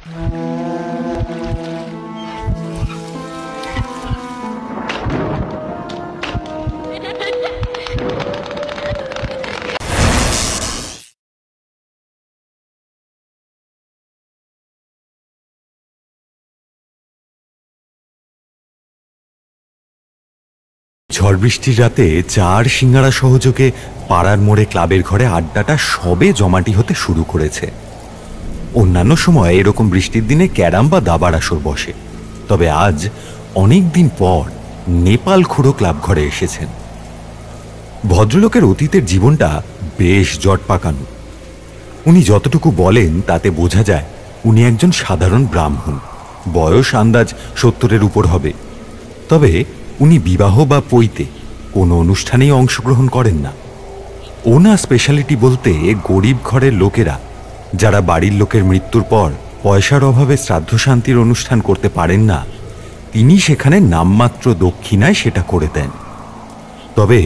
ঝড় বৃষ্টির রাতে চার সিঙ্গারা সহযোগে পাড়ার মোড়ে ক্লাবের ঘরে আড্ডাটা সবে জমাটি হতে শুরু করেছে। অন্যান্য সময় এরকম বৃষ্টির দিনে ক্যারাম বা দাবার আসর বসে, তবে আজ অনেক দিন পর নেপাল খুড়ো ক্লাব ঘরে এসেছেন। ভদ্রলোকের অতীতের জীবনটা বেশ জট পাকানো। উনি যতটুকু বলেন তাতে বোঝা যায় উনি একজন সাধারণ ব্রাহ্মণ, বয়স আন্দাজ 70-এর উপর হবে। তবে উনি বিবাহ বা পৈতে কোনো অনুষ্ঠানেই অংশগ্রহণ করেন না। ওনার স্পেশালিটি বলতে গরিব ঘরের লোকেরা যারা বাড়ির লোকের মৃত্যুর পর পয়সার অভাবে শ্রাদ্ধ শান্তির অনুষ্ঠান করতে পারেন না, তিনি সেখানে নামমাত্র দক্ষিণায় সেটা করে দেন। তবে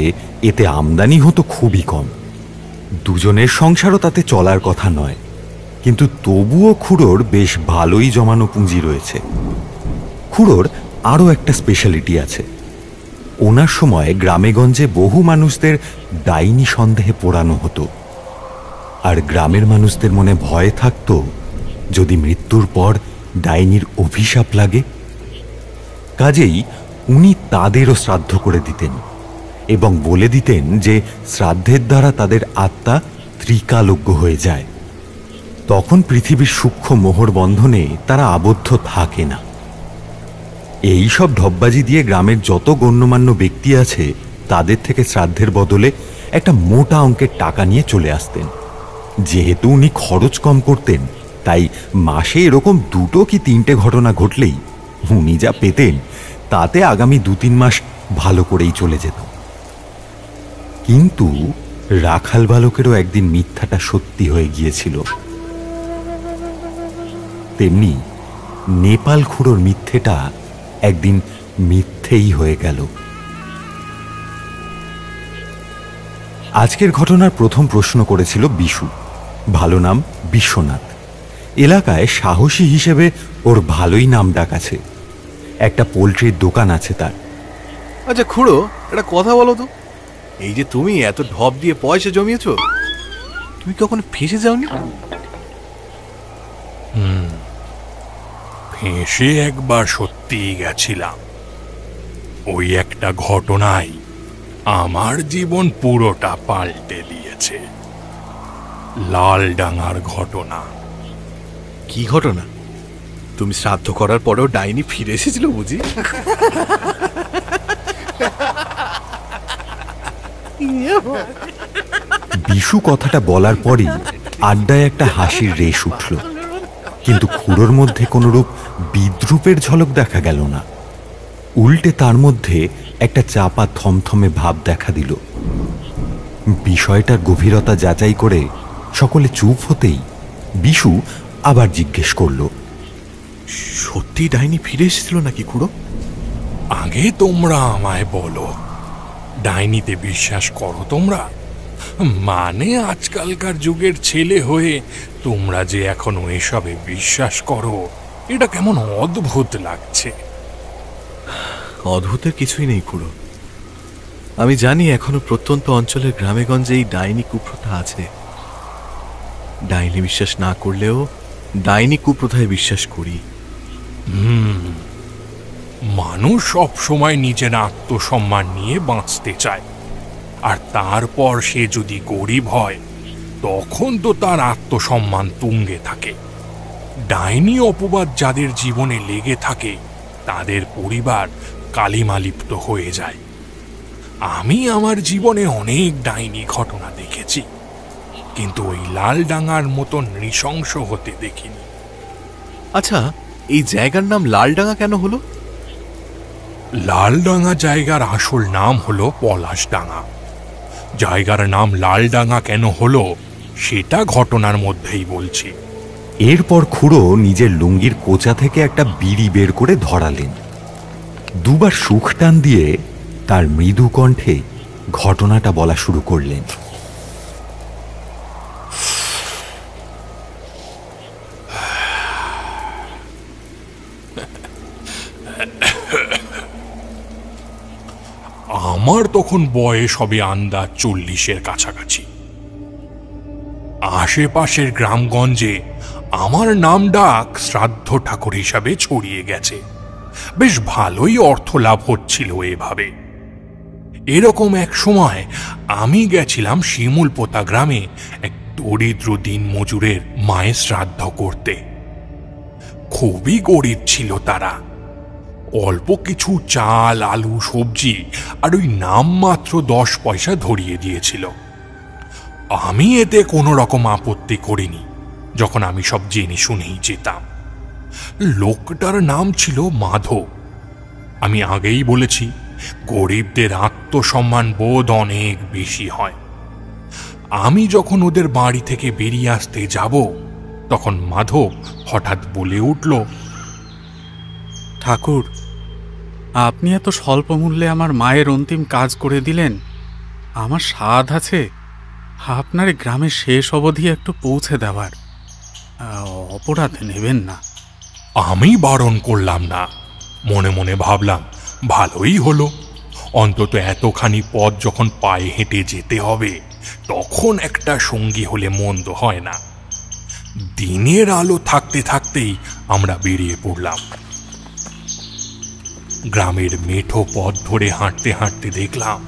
এতে আমদানি হতো খুবই কম, দুজনের সংসারও তাতে চলার কথা নয়। কিন্তু তবুও খুড়োর বেশ ভালোই জমানো পুঁজি রয়েছে। খুড়োর আরও একটা স্পেশালিটি আছে। ওনার সময় গ্রামেগঞ্জে বহু মানুষদের ডাইনি সন্দেহে পোড়ানো হতো, আর গ্রামের মানুষদের মনে ভয় থাকতো যদি মৃত্যুর পর ডাইনির অভিশাপ লাগে। কাজেই উনি তাদেরও শ্রাদ্ধ করে দিতেন এবং বলে দিতেন যে শ্রাদ্ধের দ্বারা তাদের আত্মা ত্রিকালজ্ঞ হয়ে যায়। তখন পৃথিবীর সূক্ষ্ম মোহর বন্ধনে তারা আবদ্ধ থাকে না। এই সব ঢপবাজি দিয়ে গ্রামের যত গণ্যমান্য ব্যক্তি আছে তাদের থেকে শ্রাদ্ধের বদলে একটা মোটা অঙ্কের টাকা নিয়ে চলে আসতেন। যেহেতু উনি খরচ কম করতেন, তাই মাসে এরকম 2 কি 3টে ঘটনা ঘটলেই উনি যা পেতেন তাতে আগামী 2-3 মাস ভালো করেই চলে যেত। কিন্তু রাখাল বালকেরও একদিন মিথ্যাটা সত্যি হয়ে গিয়েছিল। তেমনি নেপাল খুড়োর মিথ্যেটা একদিন মিথ্যেই হয়ে গেল। আজকের ঘটনার প্রথম প্রশ্ন করেছিল বিশু, ভালো নাম বিশ্বনাথ। এলাকায় সাহসী হিসেবে ওর ভালোই নাম ডাক আছে। একটা পোল্ট্রির দোকান আছে তার। আচ্ছা খুড়ো, একটা কথা বলো তো, এই যে তুমি এত ঢপ দিয়ে পয়সা জমিয়েছ, তুমি কখনো ফেঁসে যাওনি? ফেঁসে একবার সত্যিই গেছিলাম। ওই একটা ঘটনাই আমার জীবন পুরোটা পাল্টে দিয়েছে। লালডাঙার ঘটনা। কি ঘটনা? তুমি শ্রাদ্ধ করার পরেও ডাইনি ফিরে এসেছিল বুঝি? বিশু কথাটা বলার পরই আড্ডায় একটা হাসির রেশ উঠল, কিন্তু খুড়োর মধ্যে কোনরূপ বিদ্রুপের ঝলক দেখা গেল না। উল্টে তার মধ্যে একটা চাপা থমথমে ভাব দেখা দিল। বিষয়টার গভীরতা যাচাই করে সকলে চুপ হতেই বিশু আবার জিজ্ঞেস করল, সত্যি ডাইনি ফিরে এসেছিল নাকি খুড়ো? আগে তোমরা আমায় বলো, ডাইনিতে বিশ্বাস করো তোমরা? মানে আজকালকার যুগের ছেলে হয়ে তোমরা যে এখনো এসবে বিশ্বাস করো, এটা কেমন অদ্ভুত লাগছে। অদ্ভুতের কিছুই নেই খুড়ো। আমি জানি এখনো প্রত্যন্ত অঞ্চলের গ্রামেগঞ্জে এই ডাইনি কুপ্রথা আছে। ডাইনি বিশ্বাস না করলেও ডাইনি কুপ্রথায় বিশ্বাস করি। মানুষ সব সময় নিজের আত্মসম্মান নিয়ে বাঁচতে চায়, আর তারপর সে যদি গরিব হয় তখন তো তার আত্মসম্মান তুঙ্গে থাকে। ডাইনি অপবাদ যাদের জীবনে লেগে থাকে তাদের পরিবার কালিমালিপ্ত হয়ে যায়। আমি আমার জীবনে অনেক ডাইনি ঘটনা দেখেছি, কিন্তু ওই লালডাঙার মতো নৃশংস হতে দেখিনি। আচ্ছা, এই জায়গার নাম লালডাঙা কেন হলো? লালডাঙা জায়গার আসল নাম হলো পলাশডাঙা। জায়গার নাম লালডাঙা কেন হলো সেটা ঘটনার মধ্যেই বলছি। এরপর খুড়ো নিজের লুঙ্গির কোচা থেকে একটা বিড়ি বের করে ধরালেন। দুবার সুখ টান দিয়ে তার মৃদু কণ্ঠে ঘটনাটা বলা শুরু করলেন। আমার তখন বয়স হবে আন্দাজ 40-এর কাছাকাছি। আশেপাশের গ্রামগঞ্জে আমার নাম ডাক শ্রাদ্ধ ঠাকুর হিসাবে ছড়িয়ে গেছে। বেশ ভালোই অর্থ লাভ হচ্ছিল এভাবে। এরকম এক সময় আমি গেছিলাম শিমুলপোতা গ্রামে এক দরিদ্র দিন মজুরের মায়ের শ্রাদ্ধ করতে। খুবই গরিব ছিল তারা। অল্প কিছু চাল, আলু, সবজি আর ওই নামমাত্র 10 পয়সা ধরিয়ে দিয়েছিল। আমি এতে কোনো রকম আপত্তি করিনি, যখন আমি সব জেনে শুনেই যেতাম। লোকটার নাম ছিল মাধব। আমি আগেই বলেছি, গরিবদের আত্মসম্মান বোধ অনেক বেশি হয়। আমি যখন ওদের বাড়ি থেকে বেরিয়ে আসতে যাব, তখন মাধব হঠাৎ বলে উঠল, ঠাকুর, আপনি এত স্বল্প মূল্যে আমার মায়ের অন্তিম কাজ করে দিলেন। আমার সাধ আছে আপনার গ্রামের শেষ অবধি একটু পৌঁছে দেওয়ার। অপরাধ নেবেন না। আমি বারণ করলাম না। মনে মনে ভাবলাম, ভালোই হলো, অন্তত এতখানি পথ যখন পায়ে হেঁটে যেতে হবে, তখন একটা সঙ্গী হলে মন্দ হয় না। দিনের আলো থাকতে থাকতেই আমরা বেরিয়ে পড়লাম। গ্রামের মেঠো পথ ধরে হাঁটতে হাঁটতে দেখলাম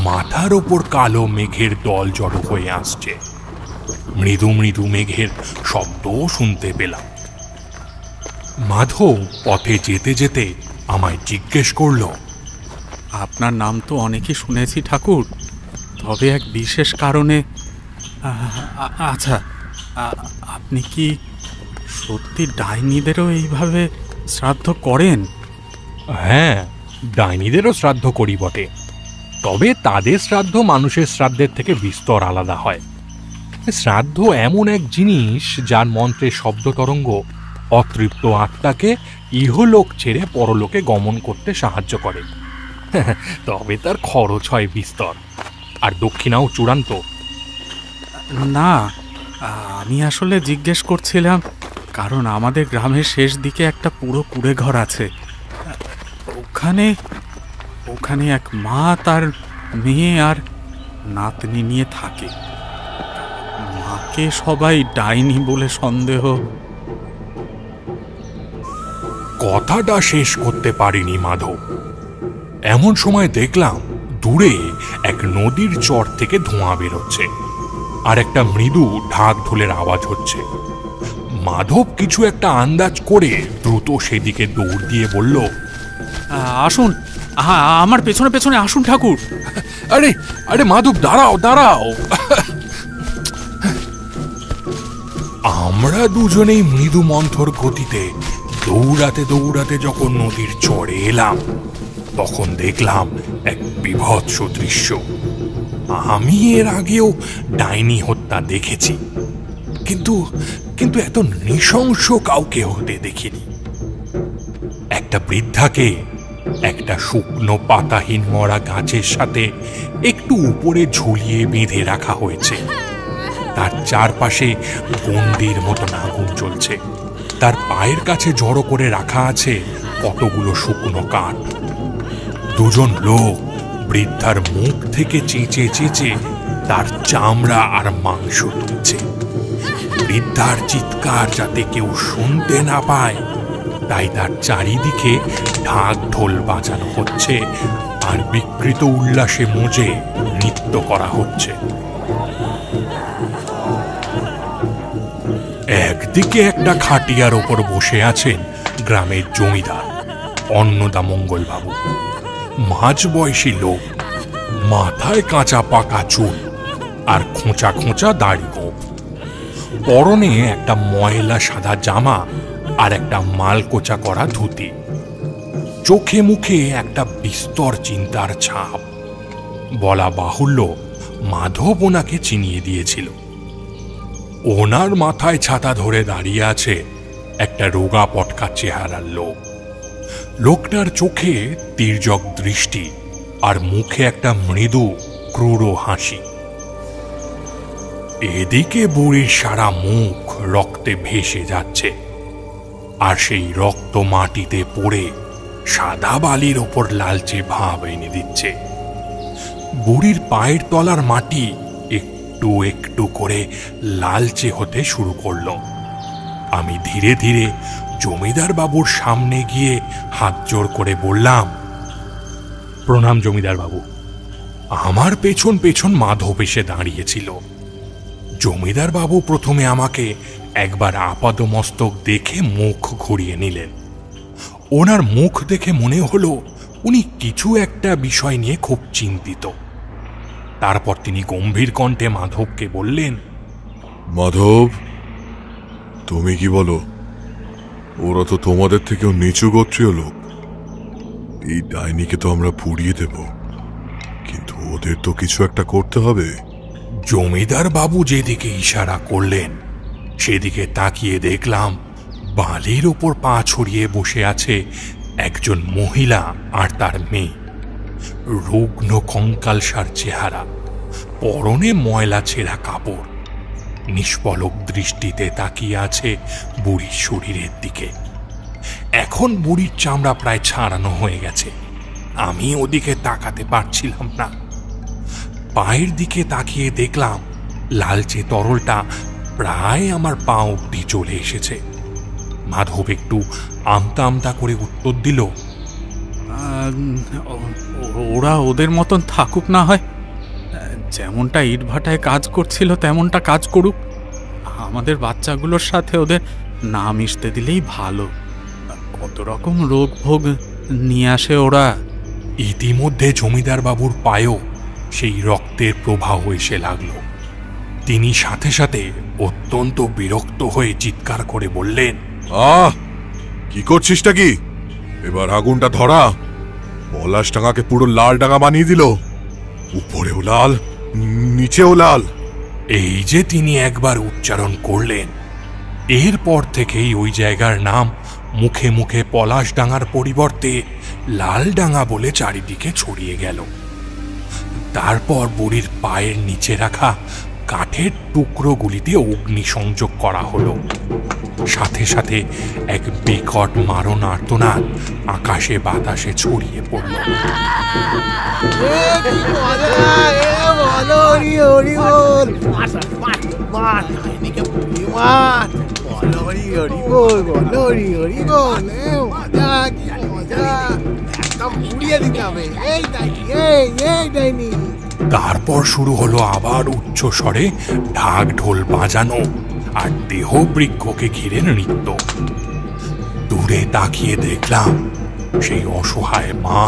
মাথার ওপর কালো মেঘের দল জড়ো হয়ে আসছে। মৃদু মৃদু মেঘের শব্দও শুনতে পেলাম। মাধব পথে যেতে যেতে আমায় জিজ্ঞেস করল, আপনার নাম তো অনেকই শুনেছি ঠাকুর, তবে এক বিশেষ কারণে। আচ্ছা, আপনি কি সত্যি ডাইনিদেরও এইভাবে শ্রাদ্ধ করেন? হ্যাঁ, ডাইনিদেরও শ্রাদ্ধ করি বটে, তবে তাদের শ্রাদ্ধ মানুষের শ্রাদ্ধের থেকে বিস্তর আলাদা হয়। শ্রাদ্ধ এমন এক জিনিস যার মন্ত্রের শব্দ তরঙ্গ অতৃপ্ত আত্মাকে ইহলোক ছেড়ে পরলোকে গমন করতে সাহায্য করে। তবে তার খরচ হয় বিস্তর, আর দক্ষিণাও চূড়ান্ত। না, আমি আসলে জিজ্ঞেস করছিলাম, কারণ আমাদের গ্রামের শেষ দিকে একটা পুরো কুঁড়ে ঘর আছে। ওখানে এক মা তার মেয়ে আর নাতনি নিয়ে থাকে। মাকে সবাই ডাইনি বলে সন্দেহ। কথাটা শেষ করতে পারিনি মাধব। এমন সময় দেখলাম দূরে এক নদীর চর থেকে ধোঁয়া বেরোচ্ছে, আর একটা মৃদু ঢাক ঢোলের আওয়াজ হচ্ছে। মাধব কিছু একটা আন্দাজ করে দ্রুত সেদিকে দৌড় দিয়ে বলল, আসুন, আমার পেছনে পেছনে আসুন ঠাকুর। আরে আরে মাধব, দাঁড়াও দাঁড়াও। আমরা দুজনেই মৃদু মন্থর গতিতে দৌড়াতে দৌড়াতে যখন নদীর চরে এলাম, তখন দেখলাম এক বীভৎস দৃশ্য। আমি এর আগেও ডাইনি হত্যা দেখেছি, কিন্তু কিন্তু এত নৃশংস কাউকে হতে দেখিনি। একটা বৃদ্ধাকে একটা শুকনো পাতাহীন মরা গাছের সাথে একটু উপরে ঝুলিয়ে বেঁধে রাখা হয়েছে। তার চারপাশে গণ্ডির মতন আগুন জ্বলছে। তার পায়ের কাছে জড়ো করে রাখা আছে কতগুলো শুকনো কাঠ। দুজন লোক বৃদ্ধার মুখ থেকে চেঁচে চেঁচে তার চামড়া আর মাংস তুলছে। বৃদ্ধার চিৎকার যাতে কেউ শুনতে না পায়, তাই তার চারিদিকে ঢাক ঢোল বাজানো হচ্ছে আর বিকৃত উল্লাসে মজে নৃত্য করা হচ্ছে। একদিকে একটা খাটিয়ার ওপর বসে আছেন গ্রামের জমিদার অন্নদামঙ্গল বাবু। মাঝ বয়সী লোক, মাথায় কাঁচা পাকা চুল আর খোঁচা খোঁচা দাড়ি গোঁফ। পরনে একটা ময়লা সাদা জামা আর একটা মালকোচা করা ধুতি। চোখে মুখে একটা বিস্তর চিন্তার ছাপ। বলা বাহুল্য, মাধব ওনাকে চিনিয়ে দিয়েছিল। ওনার মাথায় ছাতা ধরে দাঁড়িয়ে আছে একটা রোগা পটকা চেহারার লোক। লোকটার চোখে তির্যক দৃষ্টি আর মুখে একটা মৃদু ক্রূর হাসি। এদিকে বুড়ির সারা মুখ রক্তে ভেসে যাচ্ছে, আর সেই রক্ত মাটিতে পড়ে সাদা বালির ওপর লালচে ভাব এনে দিচ্ছে। বুড়ির পায়ের তলার মাটি একটু একটু করে লালচে হতে শুরু করলো। আমি ধীরে ধীরে জমিদার বাবুর সামনে গিয়ে হাত জোড় করে বললাম, প্রণাম জমিদার বাবু। আমার পেছন পেছন মাধব এসে দাঁড়িয়েছিল। জমিদার বাবু প্রথমে আমাকে একবার আপাদমস্তক দেখে মুখ ঘুরিয়ে নিলেন। ওনার মুখ দেখে মনে হলো উনি কিছু একটা বিষয় নিয়ে খুব চিন্তিত। তারপর তিনি গম্ভীর কণ্ঠে মাধবকে বললেন, মাধব, তুমি কি বলো? ওরা তো তোমাদের থেকেও নিচু গোত্রীয় লোক। এই ডাইনিকে তো আমরা পুড়িয়ে দেব, কিন্তু ওদের তো কিছু একটা করতে হবে। জমিদার বাবু যেদিকে ইশারা করলেন সেদিকে তাকিয়ে দেখলাম বালির ওপর পা ছড়িয়ে বসে আছে একজন মহিলা আর তার মেয়ে। রুগ্ন কঙ্কালসার চেহারা, পরনে ময়লা ছেঁড়া কাপড়, নিষ্পলক দৃষ্টিতে তাকিয়ে আছে বুড়ির শরীরের দিকে। এখন বুড়ির চামড়া প্রায় ছাড়ানো হয়ে গেছে। আমি ওদিকে তাকাতে পারছিলাম না। পায়ের দিকে তাকিয়ে দেখলাম লালচে তরলটা প্রায় আমার পা অব্দি চলে এসেছে। মাধব একটু আমতা আমতা করে উত্তর দিল, ওরা ওদের মতন থাকুক না হয়, যেমনটা ইটভাটায় কাজ করছিল তেমনটা কাজ করুক। আমাদের বাচ্চাগুলোর সাথে ওদের না মিশতে দিলেই ভালো। কত রকম রোগ ভোগ নিয়ে আসে ওরা। ইতিমধ্যে জমিদার বাবুর পায়েও সেই রক্তের প্রবাহ এসে লাগলো। তিনি সাথে সাথে অত্যন্ত বিরক্ত হয়ে চিৎকার করে বললেন, কি করছিসটা কি? এবার আগুনটা ধরা। পলাশডাঙ্গাকে পুরো লাল ডাঙ্গা বানিয়ে দিল। উপরেও লাল, নিচেও লাল। এই যে তিনি একবার উচ্চারণ করলেন, এরপর থেকেই ওই জায়গার নাম মুখে মুখে পলাশডাঙ্গার পরিবর্তে লালডাঙ্গা বলে চারিদিকে ছড়িয়ে গেল। তারপর বুড়ির পায়ের নিচে রাখা কাঠের টুকরোগুলিতে অগ্নি সংযোগ করা হলো। সাথে সাথে এক বিকট মারণ আর্তনাদ আকাশে বাতাসে ছড়িয়ে পড়ল। তারপর শুরু হলো আবার উচ্চ স্বরে ঢাক ঢোল বাজানো আর দেহ বৃক্ষকে ঘিরে নৃত্য। দূরে তাকিয়ে দেখলাম সেই অসহায় মা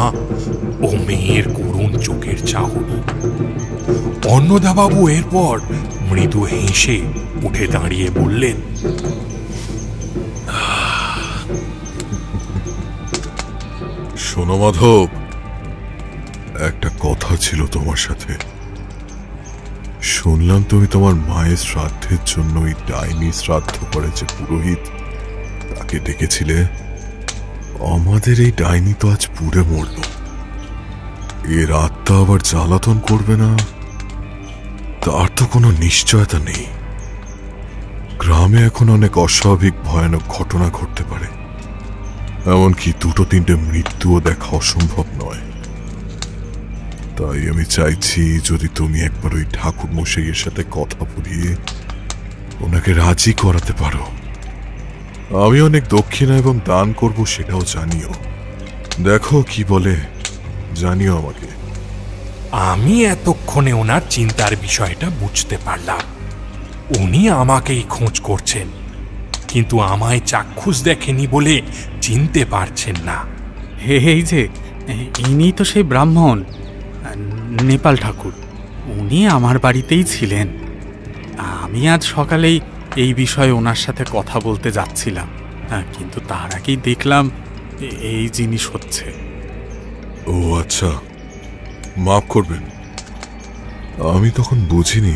ও মেয়ের করুণ চোখের চাহনি। অন্নদাবাবু এরপর মৃদু হেসে উঠে দাঁড়িয়ে বললেন, শোনো মাধব, একটা কথা ছিল তোমার সাথে। শুনলাম তুমি তোমার মায়ের শ্রাদ্ধের জন্য ওই ডাইনি শ্রাদ্ধ করে যে পুরোহিত তাকে ডেকেছিলে। আমাদের এই ডাইনি তো আজ পুড়ে মরল। এর আত্মা আবার জ্বালাতন করবে না তার তো কোনো নিশ্চয়তা নেই। গ্রামে এখন অনেক অস্বাভাবিক ভয়ানক ঘটনা ঘটতে পারে, এমনকি 2-3টে মৃত্যুও দেখা অসম্ভব নয়। তাই আমি চাইছি যদি তুমি একবার ওই ঠাকুর মশাইয়ের সাথে কথা বলিয়ে ওনাকে রাজি করাতে পারো। আমি অনেক দক্ষিণা এবং দান করব সেটাও জানিও। দেখো কি বলে, জানিও আমাকে। আমি এতক্ষণে ওনার চিন্তার বিষয়টা বুঝতে পারলাম। উনি আমাকেই খোঁজ করছেন, কিন্তু আমায় চাক্ষুষ দেখেনি বলে চিনতে পারছেন না। এই যে ইনি তো সেই ব্রাহ্মণ নেপাল ঠাকুর। উনি আমার বাড়িতেই ছিলেন। আমি আজ সকালেই এই বিষয়ে ওনার সাথে কথা বলতে যাচ্ছিলাম, কিন্তু তার আগেই দেখলাম এই জিনিস হচ্ছে। ও আচ্ছা, মাফ করবেন, আমি তখন বুঝিনি।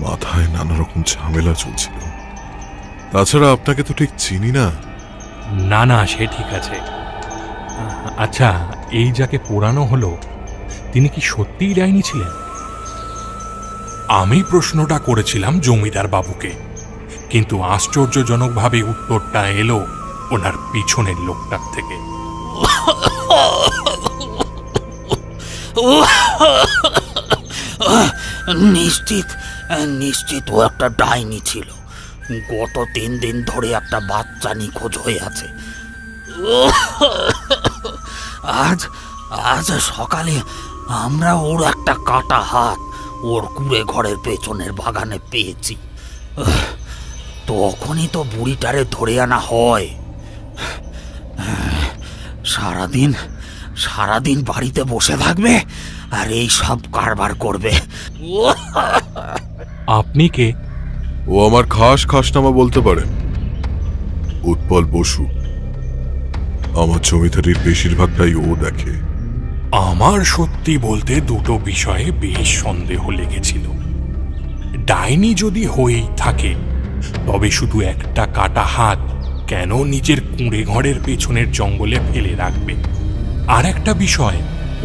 মাথায় নানা রকম ঝামেলা চলছিল। তাছাড়া আপনাকে তো ঠিক চিনি না। না না, সে ঠিক আছে। আচ্ছা, এই যাকে পোড়ানো হলো তিনি কি সত্যিই ডাইনি ছিলেন? আমি প্রশ্নটা করেছিলাম জমিদার বাবুকে, কিন্তু আশ্চর্যজনকভাবে উত্তরটা এলো ওনার পিছনের লোকটার থেকে। নিশ্চিত নিশ্চিত ও একটা ডাইনি ছিল। গত 3 দিন ধরে একটা বাচ্চা নিখোঁজ হয়ে আছে। আজ আজ সকালে আমরা ওর একটা কাটা হাত ওর কুড়ে ঘরের পেছনের বাগানে পেয়েছি। তখনই তো বুড়িটারে ধরে আনা হয়। সারাদিন বাড়িতে বসে থাকবে আর এই সব কারবার করবে। আপনি কে? ও আমার খাসনামা বলতে পারেন, উৎপল বসু। আমার জমিদারির বেশিরভাগটাই ও দেখে। আমার সত্যি বলতে দুটো বিষয়ে বেশ সন্দেহ লেগেছিল। ডাইনি যদি হয়েই থাকে তবে শুধু একটা কাটা হাত কেন নিজের কুঁড়ে ঘরের পেছনের জঙ্গলে ফেলে রাখবে? আর একটা বিষয়,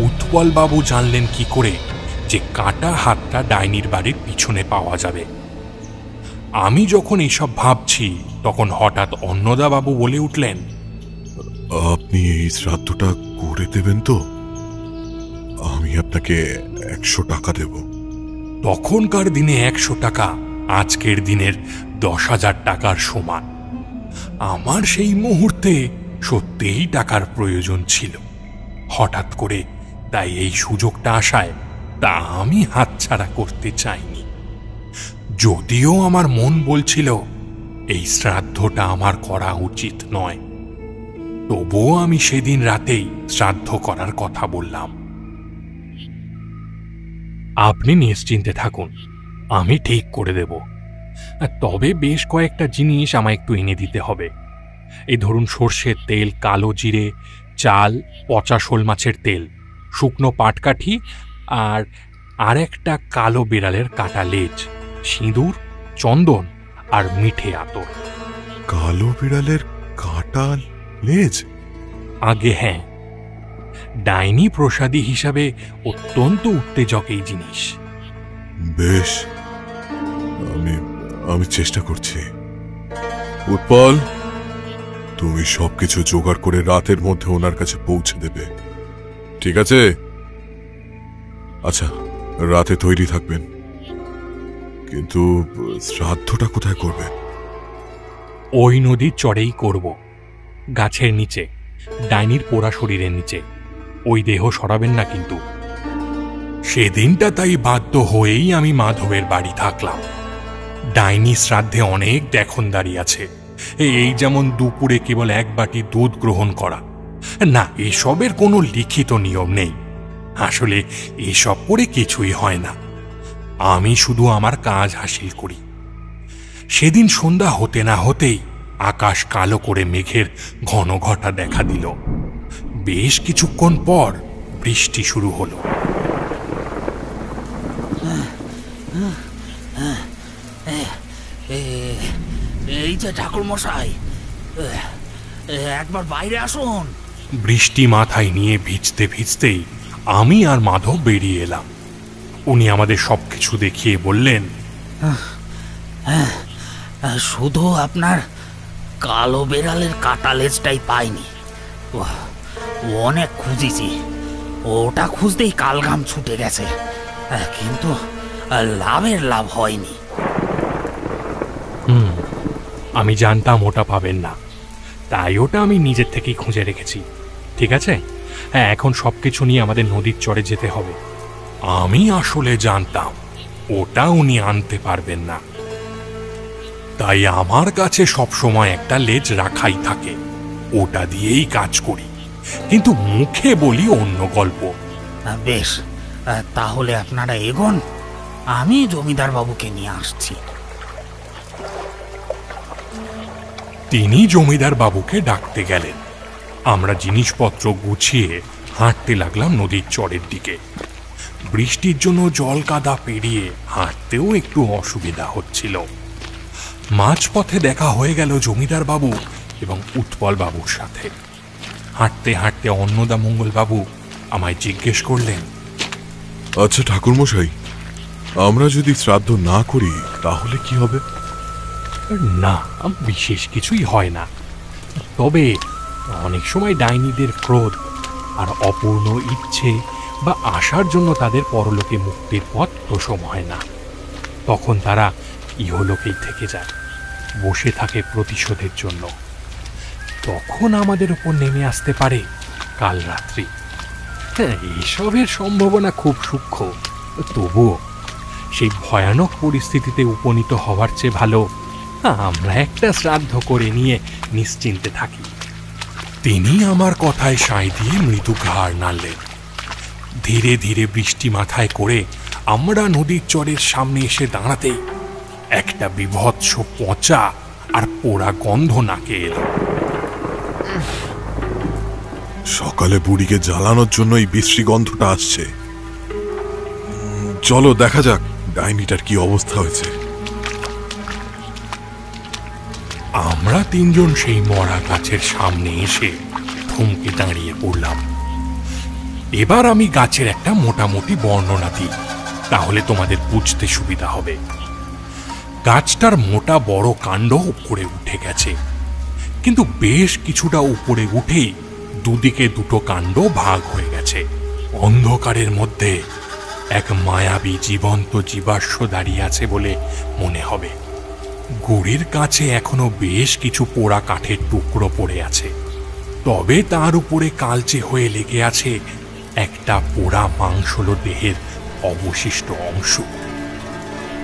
উৎপল বাবু জানলেন কি করে যে কাটা হাতটা ডাইনির বাড়ির পিছনে পাওয়া যাবে? আমি যখন এসব ভাবছি তখন হঠাৎ অন্নদা বাবু বলে উঠলেন, আপনি এই শ্রাদ্ধটা করে দেবেন তো? আমি আপনাকে 100 টাকা দেব। তখনকার দিনে 100 টাকা আজকের দিনের 10,000 টাকার সমান। আমার সেই মুহূর্তে সত্যিই টাকার প্রয়োজন ছিল হঠাৎ করে, তাই এই সুযোগটা আসায় তা আমি হাতছাড়া করতে চাইনি। যদিও আমার মন বলছিল এই শ্রাদ্ধটা আমার করা উচিত নয়, তবুও আমি সেদিন রাতেই শ্রাদ্ধ করার কথা বললাম। আপনি নিশ্চিন্তে থাকুন, আমি ঠিক করে দেব। তবে বেশ কয়েকটা জিনিস আমায় একটু এনে দিতে হবে। এই ধরুন সর্ষের তেল, কালো জিরে, চাল, পচা শোল মাছের তেল, শুকনো পাটকাঠি আর একটা কালো বিড়ালের কাটা লেজ, সিঁদুর, চন্দন আর মিঠে আতর। কালো বিড়ালের কাটা লেজ? আগে হ্যাঁ, ডাইনি প্রসাদী হিসাবে অত্যন্ত উত্তেজক এই জিনিস। বেশ, আমি চেষ্টা করছি। উৎপল, তুমি সবকিছু জোগাড় করে রাতের মধ্যে ওনার কাছে পৌঁছে দেবে, ঠিক আছে? আচ্ছা, রাতে তৈরি থাকবেন। কিন্তু শ্রাদ্ধটা কোথায় করবেন? ওই নদীর চড়েই করব, গাছের নিচে, ডাইনির পোড়া শরীরের নিচে। ওই দেহ সরাবেন না কিন্তু। সেদিনটা তাই বাধ্য হয়েই আমি মাধবের বাড়ি থাকলাম। ডাইনি শ্রাদ্ধে অনেক দেখনদারি আছে। এই যেমন দুপুরে কেবল 1 বাটি দুধ গ্রহণ করা। না, এসবের কোনো লিখিত নিয়ম নেই। আসলে এসব করে কিছুই হয় না। আমি শুধু আমার কাজ হাসিল করি। সেদিন সন্ধ্যা হতে না হতেই আকাশ কালো করে মেঘের ঘন ঘটা দেখা দিল। বেশ কিছুক্ষণ পর বৃষ্টি শুরু হলো। এই যে ঠাকুর মশাই, একবার বাইরে আসুন। বৃষ্টি মাথায় নিয়ে ভিজতে ভিজতেই আমি আর মাধব বেরিয়ে এলাম। উনি আমাদের সবকিছু দেখিয়ে বললেন, শুধু আপনার কালো বেড়ালের কাটা লেজটাই পাইনি। অনেক খুঁজেছি, ওটা খুঁজতেই কালঘাম ছুটে গেছে, কিন্তু লাভ হয়নি। আমি জানতাম ওটা পাবেন না, তাই ওটা আমি নিজের থেকেই খুঁজে রেখেছি। ঠিক আছে, হ্যাঁ, এখন সবকিছু নিয়ে আমাদের নদীর চরে যেতে হবে। আমি আসলে জানতাম ওটা উনি আনতে পারবেন না, তাই আমার কাছে সবসময় একটা লেজ রাখাই থাকে। ওটা দিয়েই কাজ করি, কিন্তু মুখে বলি অন্য গল্প। বেশ, তাহলে আপনারা এগোন, আমি জমিদার বাবুকে নিয়ে আসছি। তিনি জমিদার বাবুকে ডাকতে গেলেন। আমরা জিনিসপত্র গুছিয়ে হাঁটতে লাগলাম নদীর চরের দিকে। বৃষ্টির জন্য জল কাদা পেরিয়ে হাঁটতেও একটু অসুবিধা হচ্ছিল। মাঝপথে দেখা হয়ে গেল জমিদার বাবু এবং উৎপল বাবুর সাথে। হাঁটতে হাঁটতে অন্নদা মঙ্গল বাবু আমায় জিজ্ঞেস করলেন, আচ্ছা ঠাকুরমশাই, আমরা যদি শ্রাদ্ধ না করি তাহলে কি হবে? না, বিশেষ কিছুই হয় না। তবে অনেক সময় ডাইনিদের ক্রোধ আর অপূর্ণ ইচ্ছে বা আশার জন্য তাদের পরলোকে মুক্তির পথ প্রশম হয় না। তখন তারা ইহলোকেই থেকে যায়, বসে থাকে প্রতিশোধের জন্য। তখন আমাদের উপর নেমে আসতে পারে কাল রাত্রি। হ্যাঁ, এসবের সম্ভাবনা খুব সূক্ষ্ম। তবুও সেই ভয়ানক পরিস্থিতিতে উপনীত হওয়ার চেয়ে ভালো আমরা একটা শ্রাদ্ধ করে নিয়ে নিশ্চিন্তে থাকি। তিনি আমার কথায় সায় দিয়ে মৃদু ঘাড় নাড়লেন। ধীরে ধীরে বৃষ্টি মাথায় করে আমরা নদীর চরের সামনে এসে দাঁড়াতেই একটা বিভৎস পচা আর পোড়া গন্ধ নাকে এলো। সকালে বুড়িকে জ্বালানোর জন্য এই বিশ্রী গন্ধটা আসছে। চলো দেখা যাক ডাইনিটার কি অবস্থা হয়েছে। আমরা তিনজন সেই মরা গাছের সামনে এসে থমকে দাঁড়িয়ে পড়লাম। এবার আমি গাছের একটা মোটামুটি বর্ণনা দিই, তাহলে তোমাদের বুঝতে সুবিধা হবে। গাছটার মোটা বড় কাণ্ড উপরে উঠে গেছে, কিন্তু বেশ কিছুটা উপরে উঠেই দুদিকে দুটো কাণ্ড ভাগ হয়ে গেছে। অন্ধকারের মধ্যে এক মায়াবী জীবন্ত জীবাশ্ম দাঁড়িয়ে আছে বলে মনে হবে। গুড়ির কাছে এখনো বেশ কিছু পোড়া কাঠের টুকরো পড়ে আছে, তবে তার উপরে কালচে হয়ে লেগে আছে একটা পোড়া মাংসল দেহের অবশিষ্ট অংশ।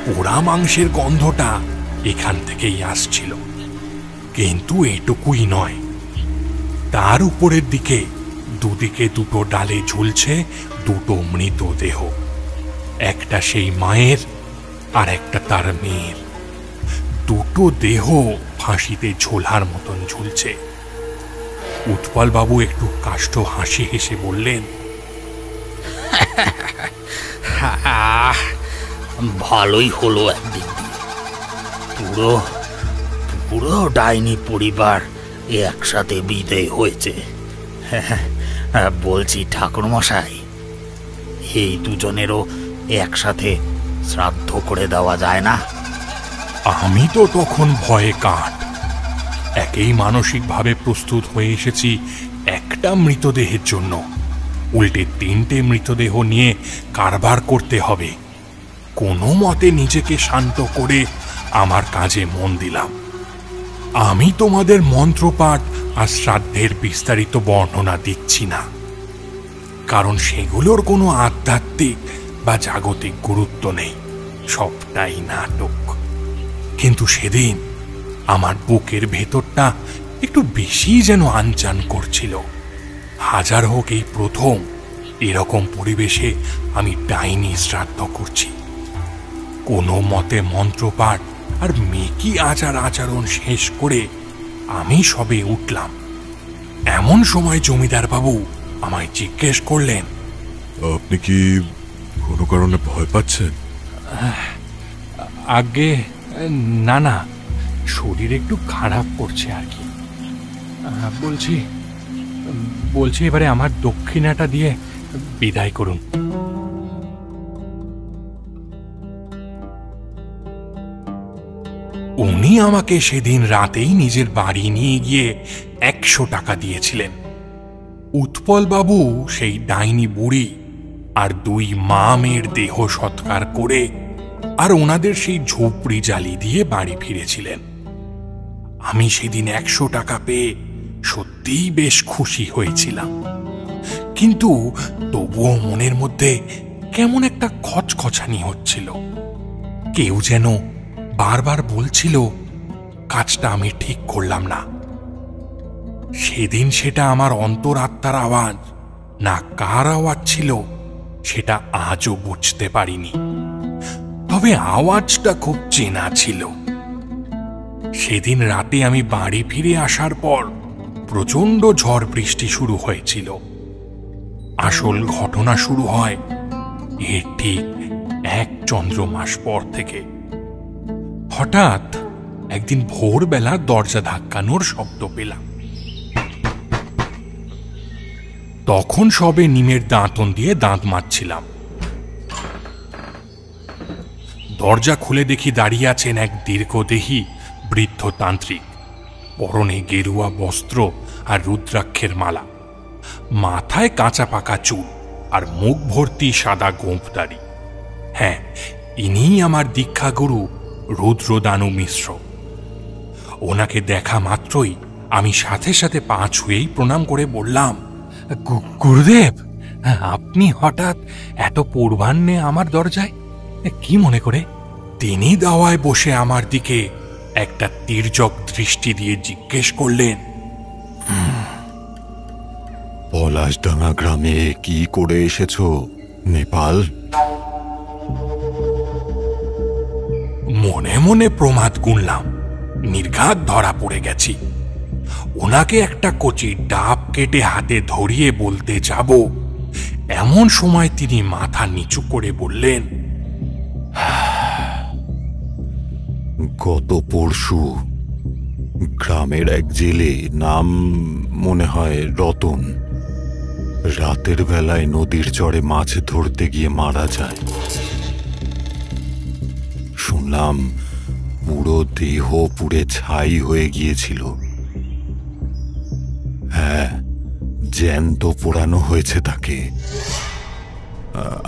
পোড়া মাংসের গন্ধটা এখান থেকেই আসছিল, কিন্তু এটুকুই নয়, তার উপরের দিকে দুদিকে দুটো ডালে ঝুলছে দুটো মৃতদেহ। একটা সেই মায়ের আর একটা তার মেয়ের। দুটো দেহ ফাঁসিতে ঝোলার মতন ঝুলছে। উৎপল বাবু একটু কাষ্ঠ হাসি হেসে বললেন, ভালোই হলো একদিক দিয়ে। পুরো পুরো ডাইনি পরিবার একসাথে বিদায় হয়েছে। বলছি ঠাকুরমশাই, এই দুজনেরও একসাথে শ্রাদ্ধ করে দেওয়া যায় না? আমি তো তখন ভয়ে কাঠ। একেই মানসিকভাবে প্রস্তুত হয়ে এসেছি একটা মৃতদেহের জন্য, উল্টে তিনটে মৃতদেহ নিয়ে কারবার করতে হবে। কোনো মতে নিজেকে শান্ত করে আমার কাজে মন দিলাম। আমি তোমাদের মন্ত্রপাঠ আর শ্রাদ্ধের বিস্তারিত বর্ণনা দিচ্ছি না, কারণ সেগুলোর কোনো আধ্যাত্মিক বা জাগতিক গুরুত্ব নেই, সবটাই নাটক। কিন্তু সেদিন আমার বুকের ভেতরটা একটু বেশি যেন আনচান করছিল। হাজার হোক এই প্রথম এরকম পরিবেশে আমি ডাইনি শ্রাদ্ধ করছি। কোনো মতে মন্ত্রপাঠ আর মেকি আচার আচরণ শেষ করে আমি সবে উঠলাম। এমন সময় জমিদার বাবু আমায় জিজ্ঞেস করলেন, আপনি কি কোনো কারণে ভয় পাচ্ছেন? আগে না না, শরীর একটু খারাপ করছে আর কি। বলছি এবারে আমার দক্ষিণাটা দিয়ে বিদায় করুন। উনি আমাকে সেদিন রাতেই নিজের বাড়ি নিয়ে গিয়ে 100 টাকা দিয়েছিলেন। উৎপল বাবু সেই ডাইনি বুড়ি আর 2 মা মেয়ের দেহ সৎকার করে আর ওনাদের সেই ঝুপড়ি জ্বালিয়ে দিয়ে বাড়ি ফিরেছিলেন। আমি সেদিন 100 টাকা পেয়ে সত্যিই বেশ খুশি হয়েছিলাম, কিন্তু তবুও মনের মধ্যে কেমন একটা খচখচানি হচ্ছিল। কেউ যেন বারবার বলছিল কাজটা আমি ঠিক করলাম না। সেদিন সেটা আমার অন্তরাত্মার আওয়াজ না কার আওয়াজ ছিল সেটা আজও বুঝতে পারিনি, তবে আওয়াজটা খুব চেনা ছিল। সেদিন রাতে আমি বাড়ি ফিরে আসার পর প্রচণ্ড ঝড় বৃষ্টি শুরু হয়েছিল। আসল ঘটনা শুরু হয় এর ঠিক 1 চন্দ্রমাস পর থেকে। হঠাৎ একদিন ভোরবেলা দরজা ধাক্কানোর শব্দ পেলাম। তখন সবে নিমের দাঁতন দিয়ে দাঁত মাজছিলাম। দরজা খুলে দেখি দাঁড়িয়ে আছেন এক দীর্ঘদেহী বৃদ্ধ তান্ত্রিক, পরনে গেরুয়া বস্ত্র আর রুদ্রাক্ষের মালা, মাথায় কাঁচা পাকা চুল আর মুখ ভর্তি সাদা গোঁফদারি। হ্যাঁ, ইনিই আমার দীক্ষাগুরু রুদ্রদানু মিশ্র। ওনাকে দেখা মাত্রই আমি সাথে সাথে পা ছুঁয়েই প্রণাম করে বললাম, গুরুদেব, আপনি হঠাৎ এত পূর্বাহ্নে আমার দরজায় কি মনে করে? তিনি দাওয়ায় বসে আমার দিকে একটা তীর্যক দৃষ্টি দিয়ে জিজ্ঞেস করলেন, পলাশডাঙ্গা গ্রামে কি করে এসেছো, নেপাল? মনে মনে প্রমাদ গুনলাম, নির্ঘাত ধরা পড়ে গেছি। ওনাকে একটা কচি ডাব কেটে হাতে ধরিয়ে বলতে যাব, এমন সময় তিনি মাথা নিচু করে বললেন, গত পরশু গ্রামের এক জেলে, নাম মনে হয় রতন, রাতের বেলায় নদীর চরে মাছ ধরতে গিয়ে মারা যায়। শুনলাম পুরো দেহ পুড়ে ছাই হয়ে গিয়েছিল। হ্যাঁ, জ্যান্ত পোড়ানো হয়েছে তাকে।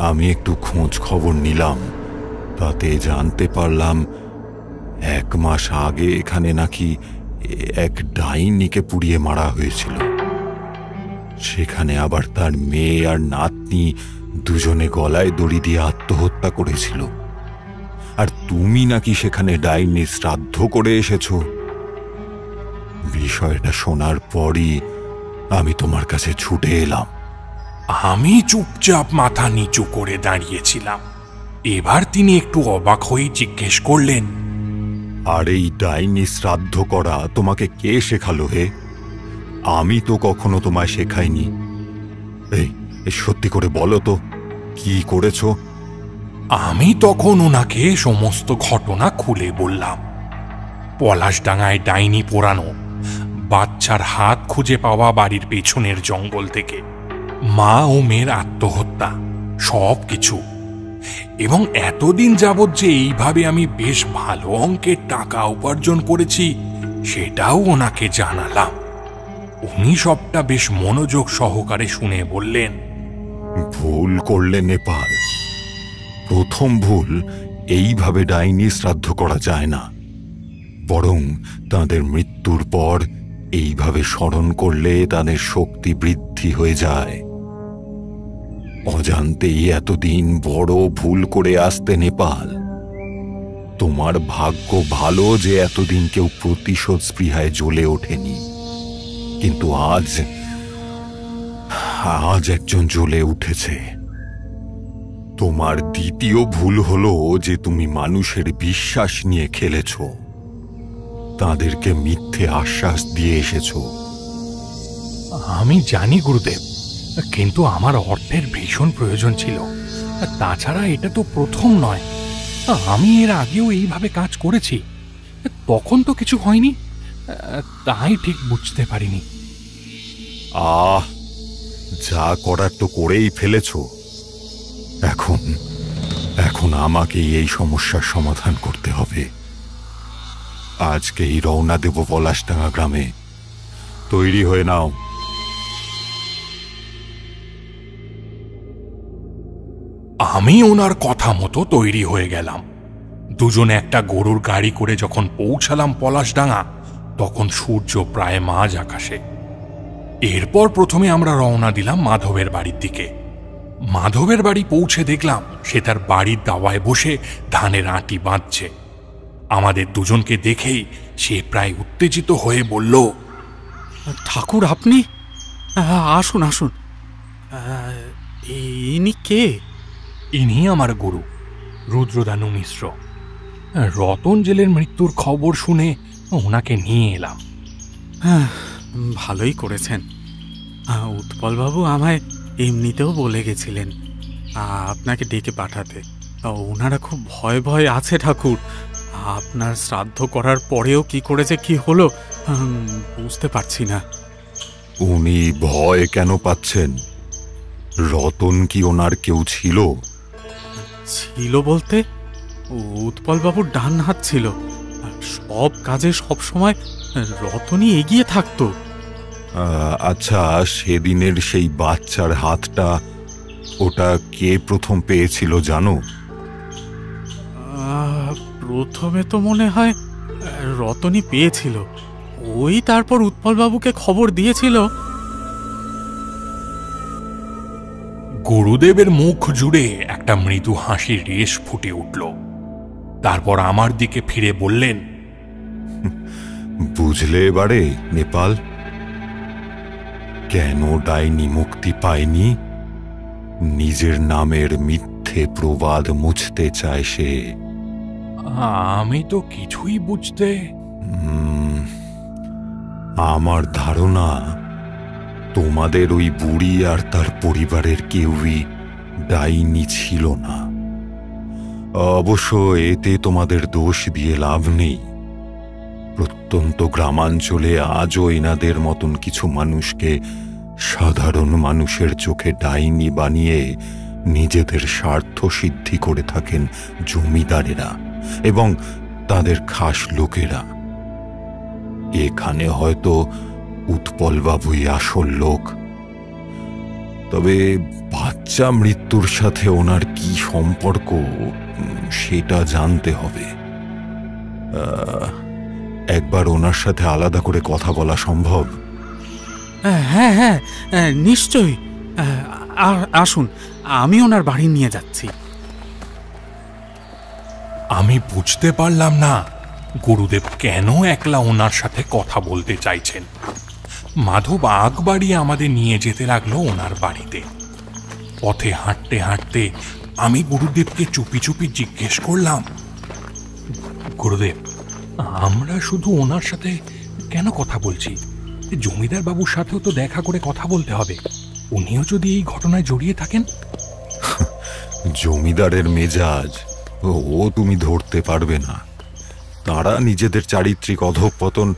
আমি একটু খোঁজ খবর নিলাম, তাতে জানতে পারলাম 1 মাস আগে এখানে নাকি এক ডাইনিকে পুড়িয়ে মারা হয়েছিল। সেখানে আবার তার মেয়ে আর নাতনি দুজনে গলায় দড়ি দিয়ে আত্মহত্যা করেছিল। আর তুমি নাকি সেখানে ডাইনি শ্রাদ্ধ করে এসেছো। বিষয়টা শোনার পরই আমি তোমার কাছে ছুটে এলাম। আমি চুপচাপ মাথা নিচু করে দাঁড়িয়েছিলাম। এবার তিনি একটু অবাক হয়ে জিজ্ঞেস করলেন, আর এই ডাইনি শ্রাদ্ধ করা তোমাকে কে শেখালো হে? আমি তো কখনো তোমায় শেখাইনি। এই সত্যি করে বলো তো, কি করেছো? আমি তখন ওনাকে সমস্ত ঘটনা খুলে বললাম। পলাশডাঙ্গায় ডাইনি পোড়ানো, বাচ্চার হাত খুঁজে পাওয়া বাড়ির পেছনের জঙ্গল থেকে, মা ও মেয়ের আত্মহত্যা, সব কিছু। এবং এতদিন যাবৎ যে এইভাবে আমি বেশ ভালো অঙ্কের টাকা উপার্জন করেছি, সেটাও ওনাকে জানালাম। উনি সবটা বেশ মনোযোগ সহকারে শুনে বললেন, ভুল করলে নেপাল। প্রথম ভুল, এইভাবে ডাইনি শ্রাদ্ধ করা যায় না। বরং তাদের মৃত্যুর পর এইভাবে স্মরণ করলে তাদের শক্তি বৃদ্ধি হয়ে যায়। অজান্তেই এতদিন বড় ভুল করে আসতে নেপাল। তোমার ভাগ্য ভালো যে এতদিন কেউ প্রতিশোধ স্পৃহায় জ্বলে ওঠেনি, কিন্তু আজ একজন জ্বলে উঠেছে। তোমার দ্বিতীয় ভুল হলো যে তুমি মানুষের বিশ্বাস নিয়ে খেলেছ, তাদেরকে মিথ্যে আশ্বাস দিয়ে এসেছ। আমি জানি গুরুদেব, কিন্তু আমার অর্থের ভীষণ প্রয়োজন ছিল। তাছাড়া এটা তো প্রথম নয়, আমি এর আগেও এইভাবে কাজ করেছি। তখন তো কিছু হয়নি, তাই ঠিক বুঝতে পারিনি। যা করার তো করেই ফেলেছ। এখন আমাকেই এই সমস্যার সমাধান করতে হবে। আজকেই রওনা দেব পলাশডাঙ্গা গ্রামে। তৈরি হয়ে নাও। আমি ওনার কথা মতো তৈরি হয়ে গেলাম। দুজনে একটা গরুর গাড়ি করে যখন পৌঁছালাম পলাশডাঙ্গা, তখন সূর্য প্রায় মাঝ আকাশে। এরপর প্রথমে আমরা রওনা দিলাম মাধবের বাড়ির দিকে। মাধবের বাড়ি পৌঁছে দেখলাম সে তার বাড়ির দাওয়ায় বসে ধানের আঁটি বাঁধছে। আমাদের দুজনকে দেখেই সে প্রায় উত্তেজিত হয়ে বলল, ঠাকুর আপনি? আসুন আসুন। ইনি কে? ইনি আমার গুরু রুদ্রদানু মিশ্র। রতন জেলের মৃত্যুর খবর শুনে ওনাকে নিয়ে এলাম। ভালোই করেছেন। উৎপলবাবু আমায় এমনিতেও বলে গেছিলেন আপনাকে ডেকে পাঠাতে। ওনারা খুব ভয় ভয় আছে ঠাকুর। আপনার শ্রাদ্ধ করার পরেও কি করেছে, কি হলো বুঝতে পারছি না। উনি ভয় কেন পাচ্ছেন? রতন কি ওনার কেউ ছিল? ছিল বলতে উৎপলবাবুর ডান হাত ছিল, সব কাজে সব সময় রতনই এগিয়ে থাকতো। আচ্ছা, সেদিনের সেই বাচ্চার হাতটা ওটা কে প্রথম পেয়েছিল জানো? প্রথমে তো মনে হয় রতনই পেয়েছিল, ওই তারপর উৎপলবাবুকে খবর দিয়েছিল। গুরুদেবের মুখ জুড়ে একটা মৃদু হাসির রেশ ফুটে উঠল। তারপর আমার দিকে ফিরে বললেন, বুঝলে এবারে নেপাল, কেন ডাইনি মুক্তি পায়নি? নিজের নামের মিথ্যে প্রবাদ মুছতে চায় সে। আমি তো কিছুই বুঝতে। আমার ধারণা তোমাদের ওই বুড়ি আর তার পরিবারের কেউই ডাইনি ছিল না। অবশ্য এতে তোমাদের দোষ দিয়ে লাভ নেই। প্রত্যন্ত গ্রামাঞ্চলে আজও এনাদের মতন কিছু মানুষকে সাধারণ মানুষের চোখে ডাইনি বানিয়ে নিজেদের স্বার্থ সিদ্ধি করে থাকেন জমিদারেরা এবং তাদের খাস লোকেরা। এখানে হয়তো উৎপলবাবুই আসল লোক, তবে বাচ্চা মৃত্যুর সাথে ওনার কি সম্পর্ক সেটা জানতে হবে। একবার ওনার সাথে আলাদা করে কথা বলা সম্ভব? হ্যাঁ হ্যাঁ, নিশ্চয়ই। আসুন, আমি ওনার বাড়ি নিয়ে যাচ্ছি। আমি বুঝতে পারলাম না গুরুদেব কেন একলা ওনার সাথে কথা বলতে চাইছেন। মাধব আগ বাড়িয়ে আমাদের নিয়ে যেতে লাগলো ওনার বাড়িতে। পথে হাঁটতে হাঁটতে আমি গুরুদেবকে চুপি চুপি জিজ্ঞেস করলাম, গুরুদেব, আমরা শুধু ওনার সাথে কেন কথা বলছি? জমিদার বাবুর সাথেও তো দেখা করে কথা বলতে হবে, উনিও যদি এই ঘটনায় জড়িয়ে থাকেন। জমিদারের মেজাজ ও তুমি ধরতে পারবে না। তারা নিজেদের চারিত্রিক অধঃপতন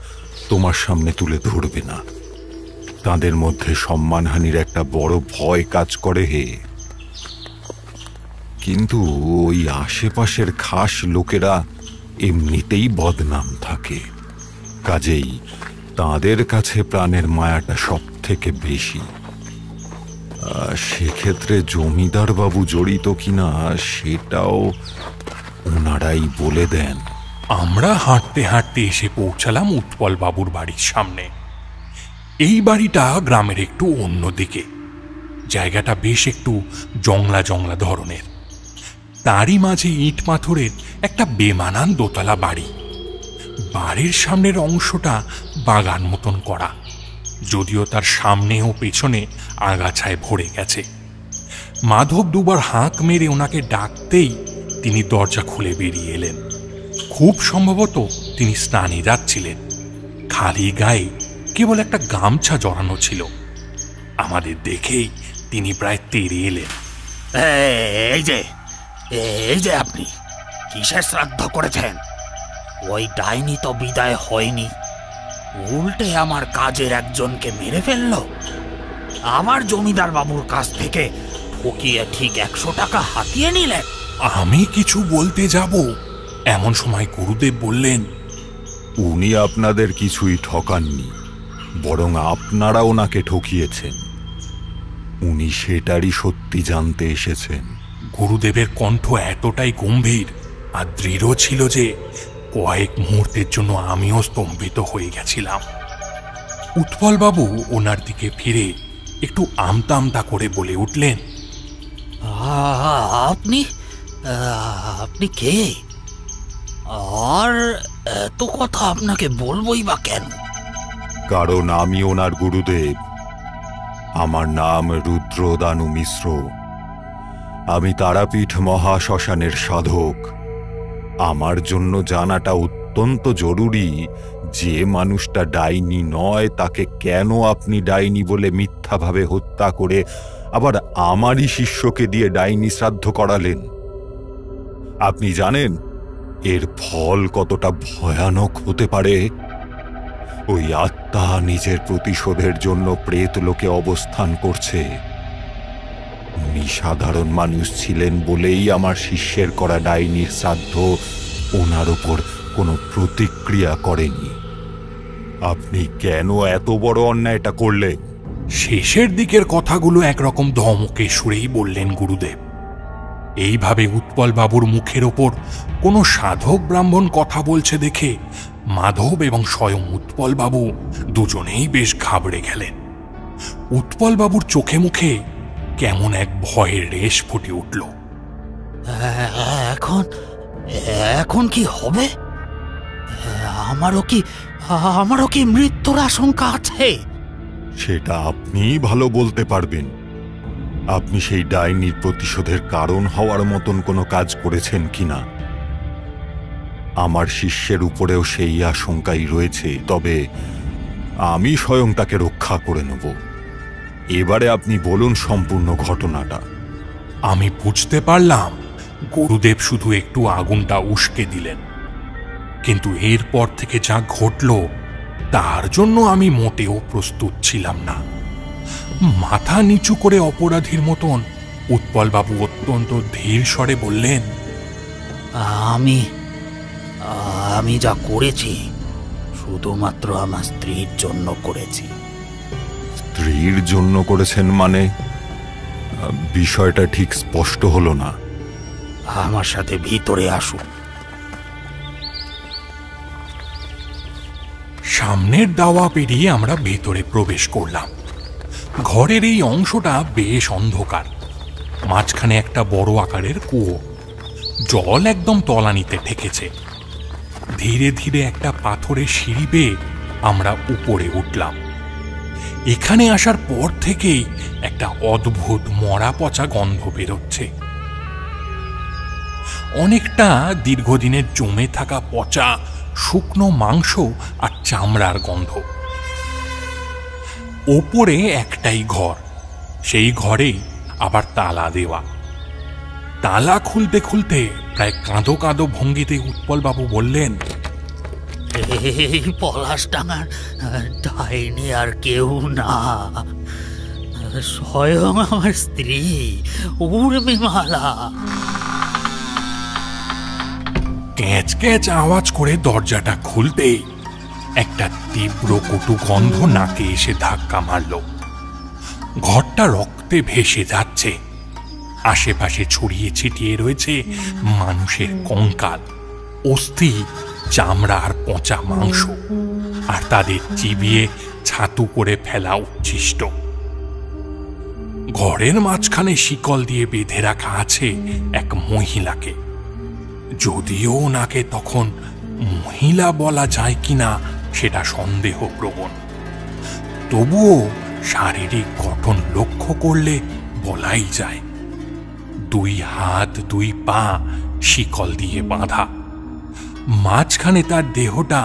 তোমার সামনে তুলে ধরবে না। তাদের মধ্যে সম্মানহানির একটা বড় ভয় কাজ করে হে। কিন্তু ওই আশেপাশের খাস লোকেরা এমনিতেই বদনাম থাকে, কাজেই তাদের কাছে প্রাণের মায়াটা সব থেকে বেশি। সেক্ষেত্রে জমিদার বাবু জড়িত কিনা সেটাও ওনারাই বলে দেন। আমরা হাঁটতে হাঁটতে এসে পৌঁছালাম উৎপল বাবুর বাড়ির সামনে। এই বাড়িটা গ্রামের একটু অন্যদিকে, জায়গাটা বেশ একটু জংলা জংলা ধরনের। তারই মাঝে ইট পাথরের একটা বেমানান দোতলা বাড়ি। বাড়ির সামনের অংশটা বাগান মতন করা, যদিও তার সামনে ও পেছনে আগাছায় ভরে গেছে। মাধব দুবার হাঁক মেরে ওনাকে ডাকতেই তিনি দরজা খুলে বেরিয়ে এলেন। খুব সম্ভবত তিনি স্নানে যাচ্ছিলেন। খালি গায়ে কেবল একটা গামছা জড়ানো ছিল। আমাদের দেখেই তিনি প্রায় তেড়ে এলেন। এই যে আপনি কিসের শ্রাদ্ধ করেছেন? ওই ডাইনি তো বিদায় হয়নি, উল্টে আমার কাজের একজনকে মেরে ফেলল। আমার জমিদার বাবুর কাছ থেকে ঠকিয়ে ঠিক 100 টাকা হাতিয়ে নিলেন। আমি কিছু বলতে যাব, এমন সময় গুরুদেব বললেন, উনি আপনাদের কিছুই ঠকাননি, বরং আপনারা ওনাকে ঠকিয়েছেন। উনি সেটারই সত্যি জানতে এসেছেন। গুরুদেবের কণ্ঠ এতটাই গম্ভীর আর দৃঢ় ছিল যে কয়েক মুহূর্তের জন্য আমিও স্তম্ভিত হয়ে গেছিলাম। উৎপলবাবু ওনার দিকে ফিরে একটু আমতা আমতা করে বলে উঠলেন, আপনি আপনি কে? আর এত কথা আপনাকে বলবোই বা কেন? কারণ আমি ওনার গুরুদেব। আমার নাম রুদ্রদানু মিশ্র। আমি তারাপীঠ মহাশ্মশানের সাধক। আমার জন্য জানাটা অত্যন্ত জরুরি যে মানুষটা ডাইনি নয় তাকে কেন আপনি ডাইনি বলে মিথ্যাভাবে হত্যা করে আবার আমারই শিষ্যকে দিয়ে ডাইনি শ্রাদ্ধ করালেন। আপনি জানেন এর ফল কতটা ভয়ানক হতে পারে? ওই আত্মা নিজের প্রতিশোধের জন্য প্রেত লোকে অবস্থান করছে। উনি সাধারণ মানুষ ছিলেন বলেই আমার শিষ্যের করা ডাইনির শ্রাদ্ধ ওনার ওপর কোনো প্রতিক্রিয়া করেনি। আপনি কেন এত বড় অন্যায়টা করলেন? শেষের দিকের কথাগুলো একরকম ধমকে সুরেই বললেন গুরুদেব। এইভাবে উৎপল বাবুর মুখের ওপর কোনো সাধক ব্রাহ্মণ কথা বলছে দেখে মাধব এবং স্বয়ং উৎপল বাবু দুজনেই বেশ ঘাবড়ে গেলেন। উৎপল বাবুর চোখে মুখে কেমন এক ভয়ের রেশ ফুটে উঠল। এখন এখন কি হবে? আমারও কি মৃত্যুর আশঙ্কা আছে? সেটা আপনিই ভালো বলতে পারবেন। আপনি সেই ডাইনির প্রতিশোধের কারণ হওয়ার মতন কোনো কাজ করেছেন কিনা। আমার শিষ্যের উপরেও সেই আশঙ্কাই রয়েছে, তবে আমি স্বয়ং তাকে রক্ষা করে নেব। এবারে আপনি বলুন সম্পূর্ণ ঘটনাটা। আমি বুঝতে পারলাম গুরুদেব শুধু একটু আগুনটা উস্কে দিলেন, কিন্তু এরপর থেকে যা ঘটল তার জন্য আমি মোটেও প্রস্তুত ছিলাম না। মাথা নিচু করে অপরাধীর মতন উৎপলবাবু অত্যন্ত ধীর স্বরে বললেন, আমি যা করেছি শুধুমাত্র আমার স্ত্রীর জন্য করেছি। স্ত্রীর জন্য করেছেন মানে? বিষয়টা ঠিক স্পষ্ট হলো না। আমার সাথে ভিতরে আসুন। সামনের দাওয়া পেরিয়ে আমরা ভেতরে প্রবেশ করলাম। ঘরের এই অংশটা বেশ অন্ধকার। মাঝখানে একটা বড় আকারের কুয়ো, জল একদম তলানিতে ঠেকেছে। ধীরে ধীরে একটা পাথরের সিঁড়ি বেয়ে আমরা উপরে উঠলাম। এখানে আসার পর থেকেই একটা অদ্ভুত মরা পচা গন্ধ বেরোচ্ছে, অনেকটা দীর্ঘদিনের জমে থাকা পচা শুকনো মাংস আর চামড়ার গন্ধ। ওপরে একটাই ঘর, সেই ঘরে আবার তালা দেওয়া। তালা খুলতে খুলতে প্রায় কাঁদো কাঁদো ভঙ্গিতে উৎপলবাবু বললেন, এই পলাশডাঙ্গার ডাইনি আর কেউ না, স্বয়ং আমার স্ত্রী উর্মিমালা। ক্যাচ ক্যাচ আওয়াজ করে দরজাটা খুলতে একটা তীব্র কটু গন্ধ নাকে এসে ধাক্কা মারল। ঘরটা রক্তে ভেসে যাচ্ছে। আশেপাশে ছড়িয়ে ছিটিয়ে রয়েছে মানুষের কঙ্কাল, অস্থি, চামড়া আর পচা মাংস, আর তাদের চিবিয়ে ছাতু করে ফেলা উচ্ছিষ্ট। ঘরের মাঝখানে শিকল দিয়ে বেঁধে রাখা আছে এক মহিলাকে, যদিও ওনাকে তখন মহিলা বলা যায় কিনা সেটা সন্দেহপ্রবণ। তবুও শারীরিক গঠন লক্ষ্য করলে বলাই যায়। 2 হাত 2 পা শিকল দিয়ে বাঁধা, মাঝখানে তার দেহটা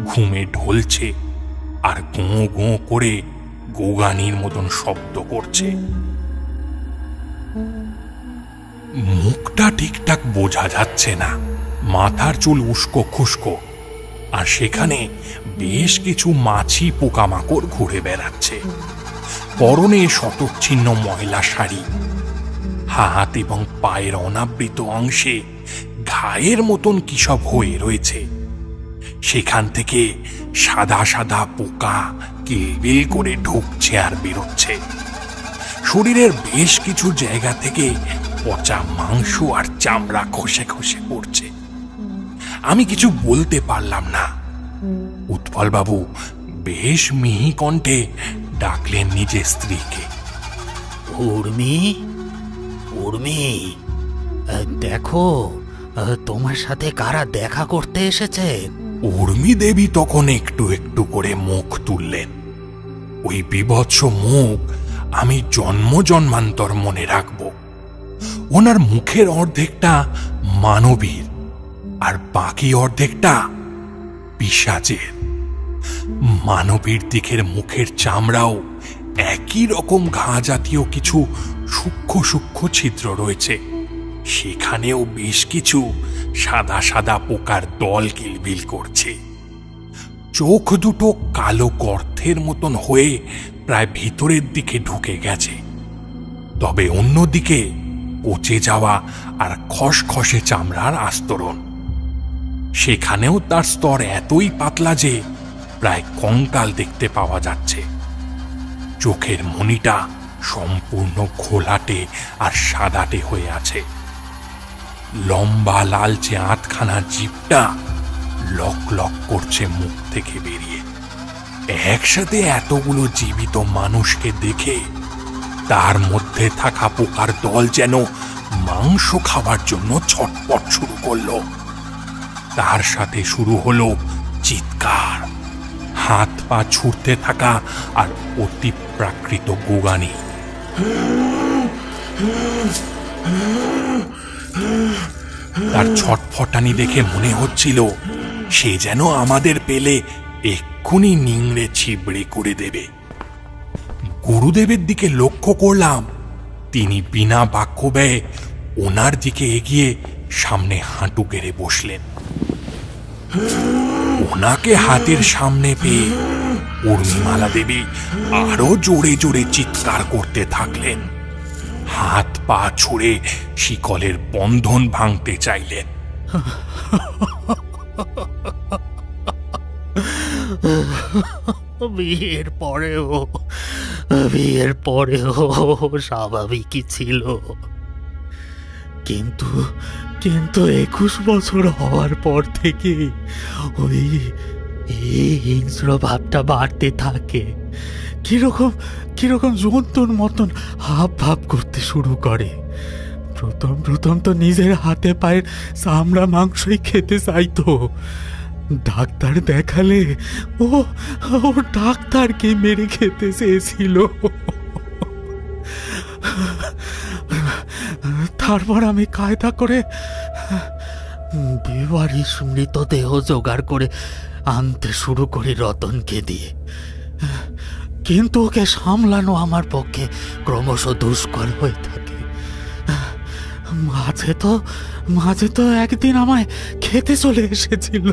ঘুমে ঢলছে আর গোঁ গোঁ করে গোগানির মতন শব্দ করছে। মুখটা ঠিকঠাক বোঝা যাচ্ছে না, মাথার চুল উস্কো খুস্কো, আর সেখানে বেশ কিছু মাছি পোকামাকড় ঘুরে বেড়াচ্ছে। পরনে শতচ্ছিন্ন ময়লা শাড়ি, হাত এবং পায়ের অনাবৃত অংশে ঘায়ের মতন কি সব হয়ে রয়েছে। সেখান থেকে সাদা সাদা পোকা কিলবিল করে ঢুকছে আর বেরোচ্ছে। শরীরের বেশ কিছু জায়গা থেকে পচা মাংস আর চামড়া খসে খসে পড়ছে। আমি কিছু বলতে পারলাম না। উৎপলবাবু বেশ মিহি কণ্ঠে ডাকলেন নিজের স্ত্রীকে, উর্মি, উর্মি, দেখো তোমার সাথে কারা দেখা করতে এসেছে। উর্মি দেবী তখন একটু একটু করে মুখ তুললেন। ওই বিভৎস মুখ আমি জন্ম জন্মান্তর মনে রাখব। ওনার মুখের অর্ধেকটা মানবীর আর বাকি অর্ধেকটা পিশাচের। মানবীর দিকের মুখের চামড়াও একই রকম ঘা জাতীয় কিছু সূক্ষ্ম সূক্ষ্ম ছিদ্র রয়েছে। সেখানেও বেশ কিছু সাদা সাদা পোকার দল কিলবিল করছে। চোখ দুটো কালো গর্তের মতন হয়ে প্রায় ভিতরের দিকে ঢুকে গেছে, তবে অন্যদিকে পচে যাওয়া আর খসখসে চামড়ার আস্তরণ। সেখানেও তার স্তর এতই পাতলা যে প্রায় কঙ্কাল দেখতে পাওয়া যাচ্ছে। চোখের মণিটা সম্পূর্ণ ঘোলাটে আর সাদাটে হয়ে আছে। লম্বা লালচে আধখানা জিভটা লক লক করছে মুখ থেকে বেরিয়ে। একসাথে এতগুলো জীবিত মানুষকে দেখে তার মধ্যে থাকা পোকার দল যেন মাংস খাবার জন্য ছটপট শুরু করলো। তার সাথে শুরু হলো চিৎকার, হাত পা ছুটতে থাকা আর অতি প্রাকৃত গোগানি। তার ছটফটানি দেখে মনে হচ্ছিল সে যেন আমাদের পেলে এক্ষুনি নিংড়ে ছিবড়ে করে দেবে। গুরুদেবের দিকে লক্ষ্য করলাম তিনি বিনা বাক্য ব্যয়ে ওনার দিকে এগিয়ে সামনে হাঁটু গেড়ে বসলেন। ওনাকে হাতের সামনে পেয়ে উর্মিমালা দেবী আরো জোরে জোরে চিৎকার করতে থাকলেন। হাত পা ছুঁড়ে শিকলের বন্ধন ভাঙতে চাইলেন। বিয়ের পরেও স্বাভাবিকই ছিল, কিন্তু 21 বছর হওয়ার পর থেকে ওই হিংস্র ভাবটা বাড়তে থাকে। কিরকম জন্তুর মতন হাব ভাব করতে শুরু করে। প্রথম তো নিজের হাতে পায়ের চামড়া মাংসই খেতে চাইতো। ডাক্তার দেখালে ও ডাক্তারকে মেরে খেতে চেয়েছিল। তারপর আমি কায়দা করে বেওয়ারিশ মৃতদেহ জোগাড় করে আনতে শুরু করি রতনকে দিয়ে। কিন্তু ওকে সামলানো আমার পক্ষে ক্রমশ দুষ্কর হয়ে থাকে। মাঝে তো একদিন আমায় খেতে চলে এসেছিল।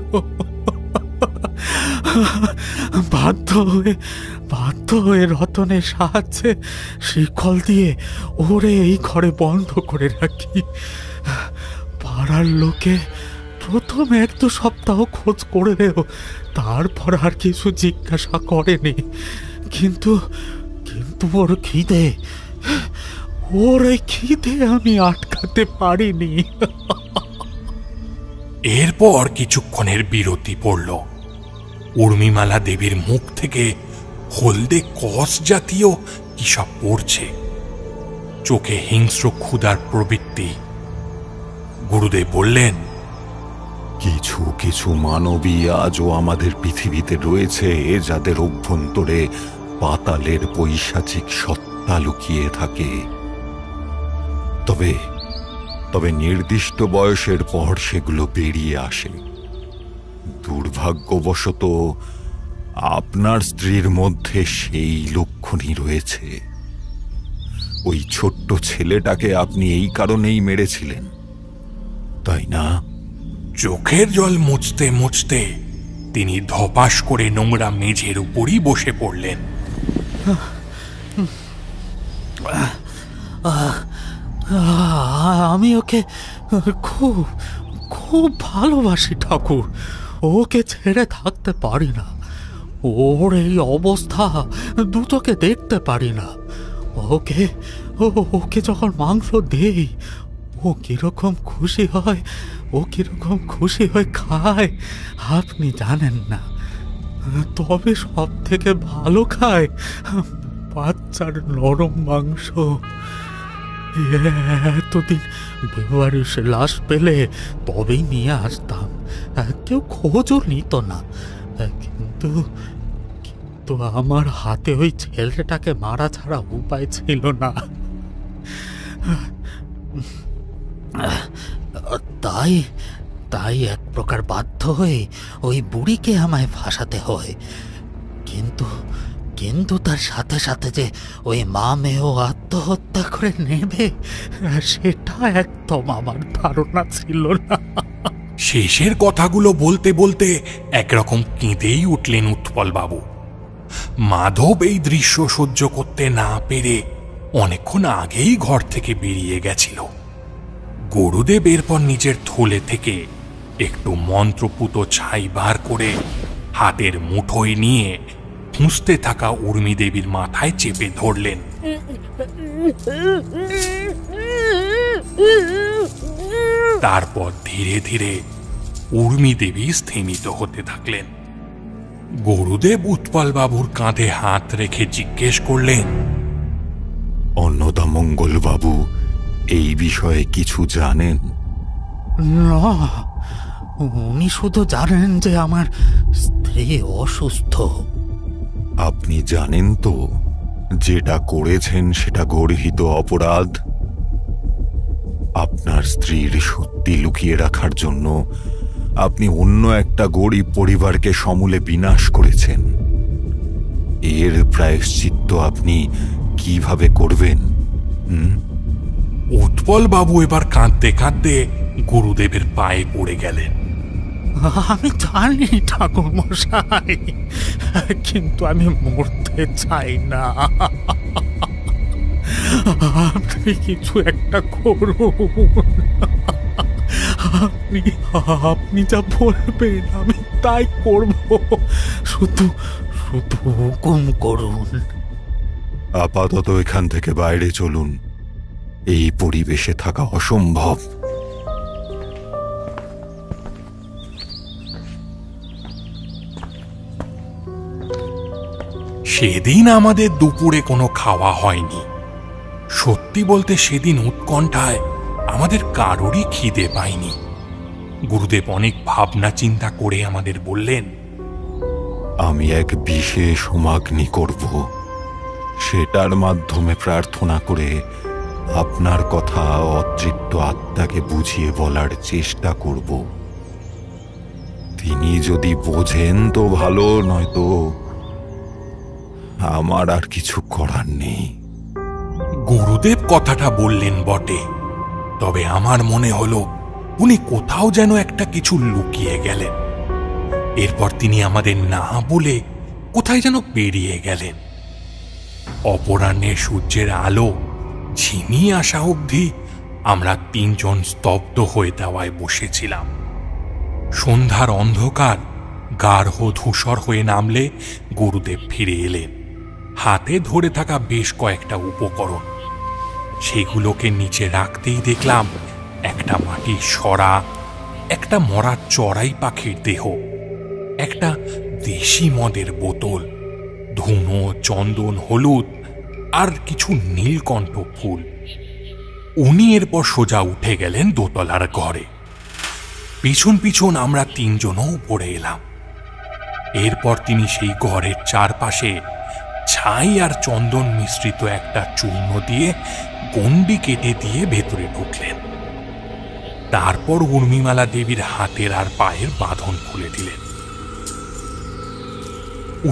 বাধ্য হয়ে রতনের সাহায্যে শিকল দিয়ে ওরে এই ঘরে বন্ধ করে রাখি। পাড়ার লোকে প্রথম 1-2 সপ্তাহ খোঁজ করেও তারপর আর কিছু জিজ্ঞাসা করেনি। কিন্তু ওর খিদে আমি আটকাতে পারিনি। এরপর কিছুক্ষণের বিরতি পড়ল। উর্মিমালা দেবীর মুখ থেকে হলদে কষ জাতীয় কি সব পড়ছে, চোখে হিংস্র ক্ষুধার প্রবৃত্তি। গুরুদেব বললেন, কিছু কিছু মানবী আজও আমাদের পৃথিবীতে রয়েছে যাদের অভ্যন্তরে পাতালের পৈশাচিক সত্তা লুকিয়ে থাকে। তবে নির্দিষ্ট বয়সের পর সেগুলো বেরিয়ে আসে। দুর্ভাগ্যবশত আপনার স্ত্রীর মধ্যে সেই লক্ষণই রয়েছে। ওই ছোট্ট ছেলেটাকে আপনি এই কারণেই মেরেছিলেন, তাই না? চোখের জল মুছতে মুছতে তিনি ধপাস করে নোংরা মেঝের উপরই বসে পড়লেন। আমি ওকে খুব ভালোবাসি ঠাকুর। ওকে ছেড়ে থাকতে পারি না। ওর এই অবস্থা দুটোকে দেখতে পারি না। ওকে যখন মাংস দেই ও কিরকম খুশি হয় খায় আপনি জানেন না। তবে সব থেকে ভালো খায় বাচ্চার নরম মাংস। এতদিন বেওয়ারিশে লাশ পেলে তবেই নিয়ে আসতাম, কেউ খোঁজও নিত না। কিন্তু আমার হাতে ওই ছেলেটাকে মারা ছাড়া উপায় ছিল না। তাই এক প্রকার বাধ্য হয়ে ওই বুড়িকে আমায় ফাঁসাতে হয়। কিন্তু তার সাথে সাথে যে ওই মা মেয়েও আত্মহত্যা করে নেবে সেটা একদম আমার ধারণা ছিল না। শেষের কথাগুলো বলতে বলতে একরকম কেঁদেই উঠলেন উৎপল বাবু। মাধব এই দৃশ্য সহ্য করতে না পেরে অনেকক্ষণ আগেই ঘর থেকে বেরিয়ে গেছিল। গুরুদেব এরপর নিজের থলে থেকে একটু মন্ত্রপুত ছাই বার করে হাতের মুঠোয় নিয়ে ফুঁসতে থাকা উর্মি দেবীর মাথায় চেপে ধরলেন। তারপর ধীরে ধীরে উর্মি দেবী স্থিমিত হতে থাকলেন। গুরুদেব উৎপল বাবুর কাঁধে হাত রেখে জিজ্ঞেস করলেন, অন্নদামঙ্গল বাবু এই বিষয়ে কিছু জানেন? না, উনি শুধু জানেন যে আমার স্ত্রী অসুস্থ। আপনি জানেন তো যেটা করেছেন সেটা গর্হিত অপরাধ। আপনার স্ত্রীর সত্যি লুকিয়ে রাখার জন্য আপনি অন্য একটা গরিব পরিবারকে সমূলে বিনাশ করেছেন। এর প্রায়শ্চিত্ত আপনি কিভাবে করবেন? উৎপল বাবু এবার কাঁদতে কাঁদতে গুরুদেবের পায়ে পড়ে গেলেন। আমি জানি ঠাকুর মশাই, কিন্তু আমি মরতে চাই না। আপনি কিছু একটা করুন। আপনি যা বলবেন আমি তাই করব। শুধু শুধু হুকুম করুন। আপাতত এখান থেকে বাইরে চলুন, এই পরিবেশে থাকা অসম্ভব। সেদিন আমাদের দুপুরে কোনো খাওয়া হয়নি। সত্যি বলতে সেদিন উৎকণ্ঠায় আমাদের কারোরই খিদে পায়নি। গুরুদেব অনেক ভাবনা চিন্তা করে আমাদের বললেন, আমি এক বিশেষ হোমাগ্নি করব। সেটার মাধ্যমে প্রার্থনা করে আপনার কথা অতৃপ্ত আত্মাকে বুঝিয়ে বলার চেষ্টা করব। তিনি যদি বোঝেন তো ভালো, নয়তো আমার আর কিছু করার নেই। গুরুদেব কথাটা বললেন বটে, তবে আমার মনে হলো উনি কোথাও যেন একটা কিছু লুকিয়ে গেলেন। এরপর তিনি আমাদের না বলে কোথায় যেন বেরিয়ে গেলেন। অপরাহ্নে সূর্যের আলো ঝিমিয়ে আসা অবধি আমরা তিনজন স্তব্ধ হয়ে দেওয়ায় বসেছিলাম। সন্ধ্যার অন্ধকার গাঢ় ধূসর হয়ে নামলে গুরুদেব ফিরে এলেন, হাতে ধরে থাকা বেশ কয়েকটা উপকরণ। সেগুলোকে নিচে রাখতেই দেখলাম একটা মাটির সরা, একটা মরা চড়াই পাখির দেহ, একটা দেশি মদের বোতল, ধুনো, চন্দন, হলুদ আর কিছু নীলকণ্ঠ ফুল। উনি এরপর সোজা উঠে গেলেন দোতলার ঘরে। পিছন পিছন আমরা তিনজনও উপরে এলাম। এরপর তিনি সেই ঘরের চারপাশে ছাই আর চন্দন মিশ্রিত একটা চূর্ণ দিয়ে গণ্ডি কেটে দিয়ে ভেতরে ঢুকলেন। তারপর উর্মিমালা দেবীর হাতের আর পায়ের বাঁধন খুলে দিলেন।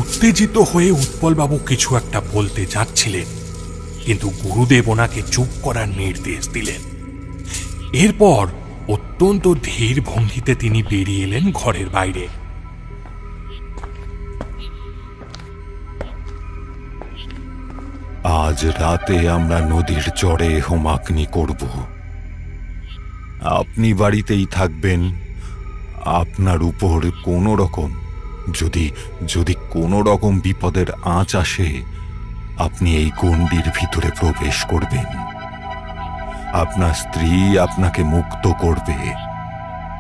উত্তেজিত হয়ে উৎপলবাবু কিছু একটা বলতে যাচ্ছিলেন, কিন্তু গুরুদেব ওনাকে চুপ করার নির্দেশ দিলেন। এরপর অত্যন্ত ধীর ভঙ্গিতে তিনি বেরিয়ে এলেন ঘরের বাইরে। আজ রাতে আমরা নদীর চরে হোমাগ্নি করব। আপনি বাড়িতেই থাকবেন। আপনার উপর কোনো রকম যদি কোনো রকম বিপদের আঁচ আসে, আপনি এই গণ্ডির ভিতরে প্রবেশ করবেন। আপনার স্ত্রী আপনাকে মুক্ত করবে,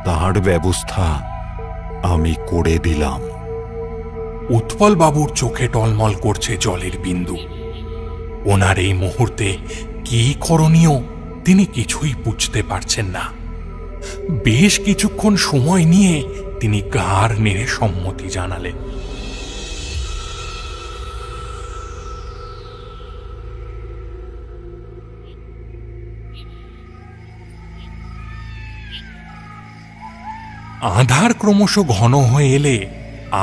তার ব্যবস্থা আমি করে দিলাম। উৎপল বাবুর চোখে টলমল করছে জলের বিন্দু। ওনার এই মুহূর্তে কি করণীয় তিনি কিছুই বুঝতে পারছেন না। বেশ কিছুক্ষণ সময় নিয়ে তিনি ঘাড় নেড়ে সম্মতি জানালেন। আঁধার ক্রমশ ঘন হয়ে এলে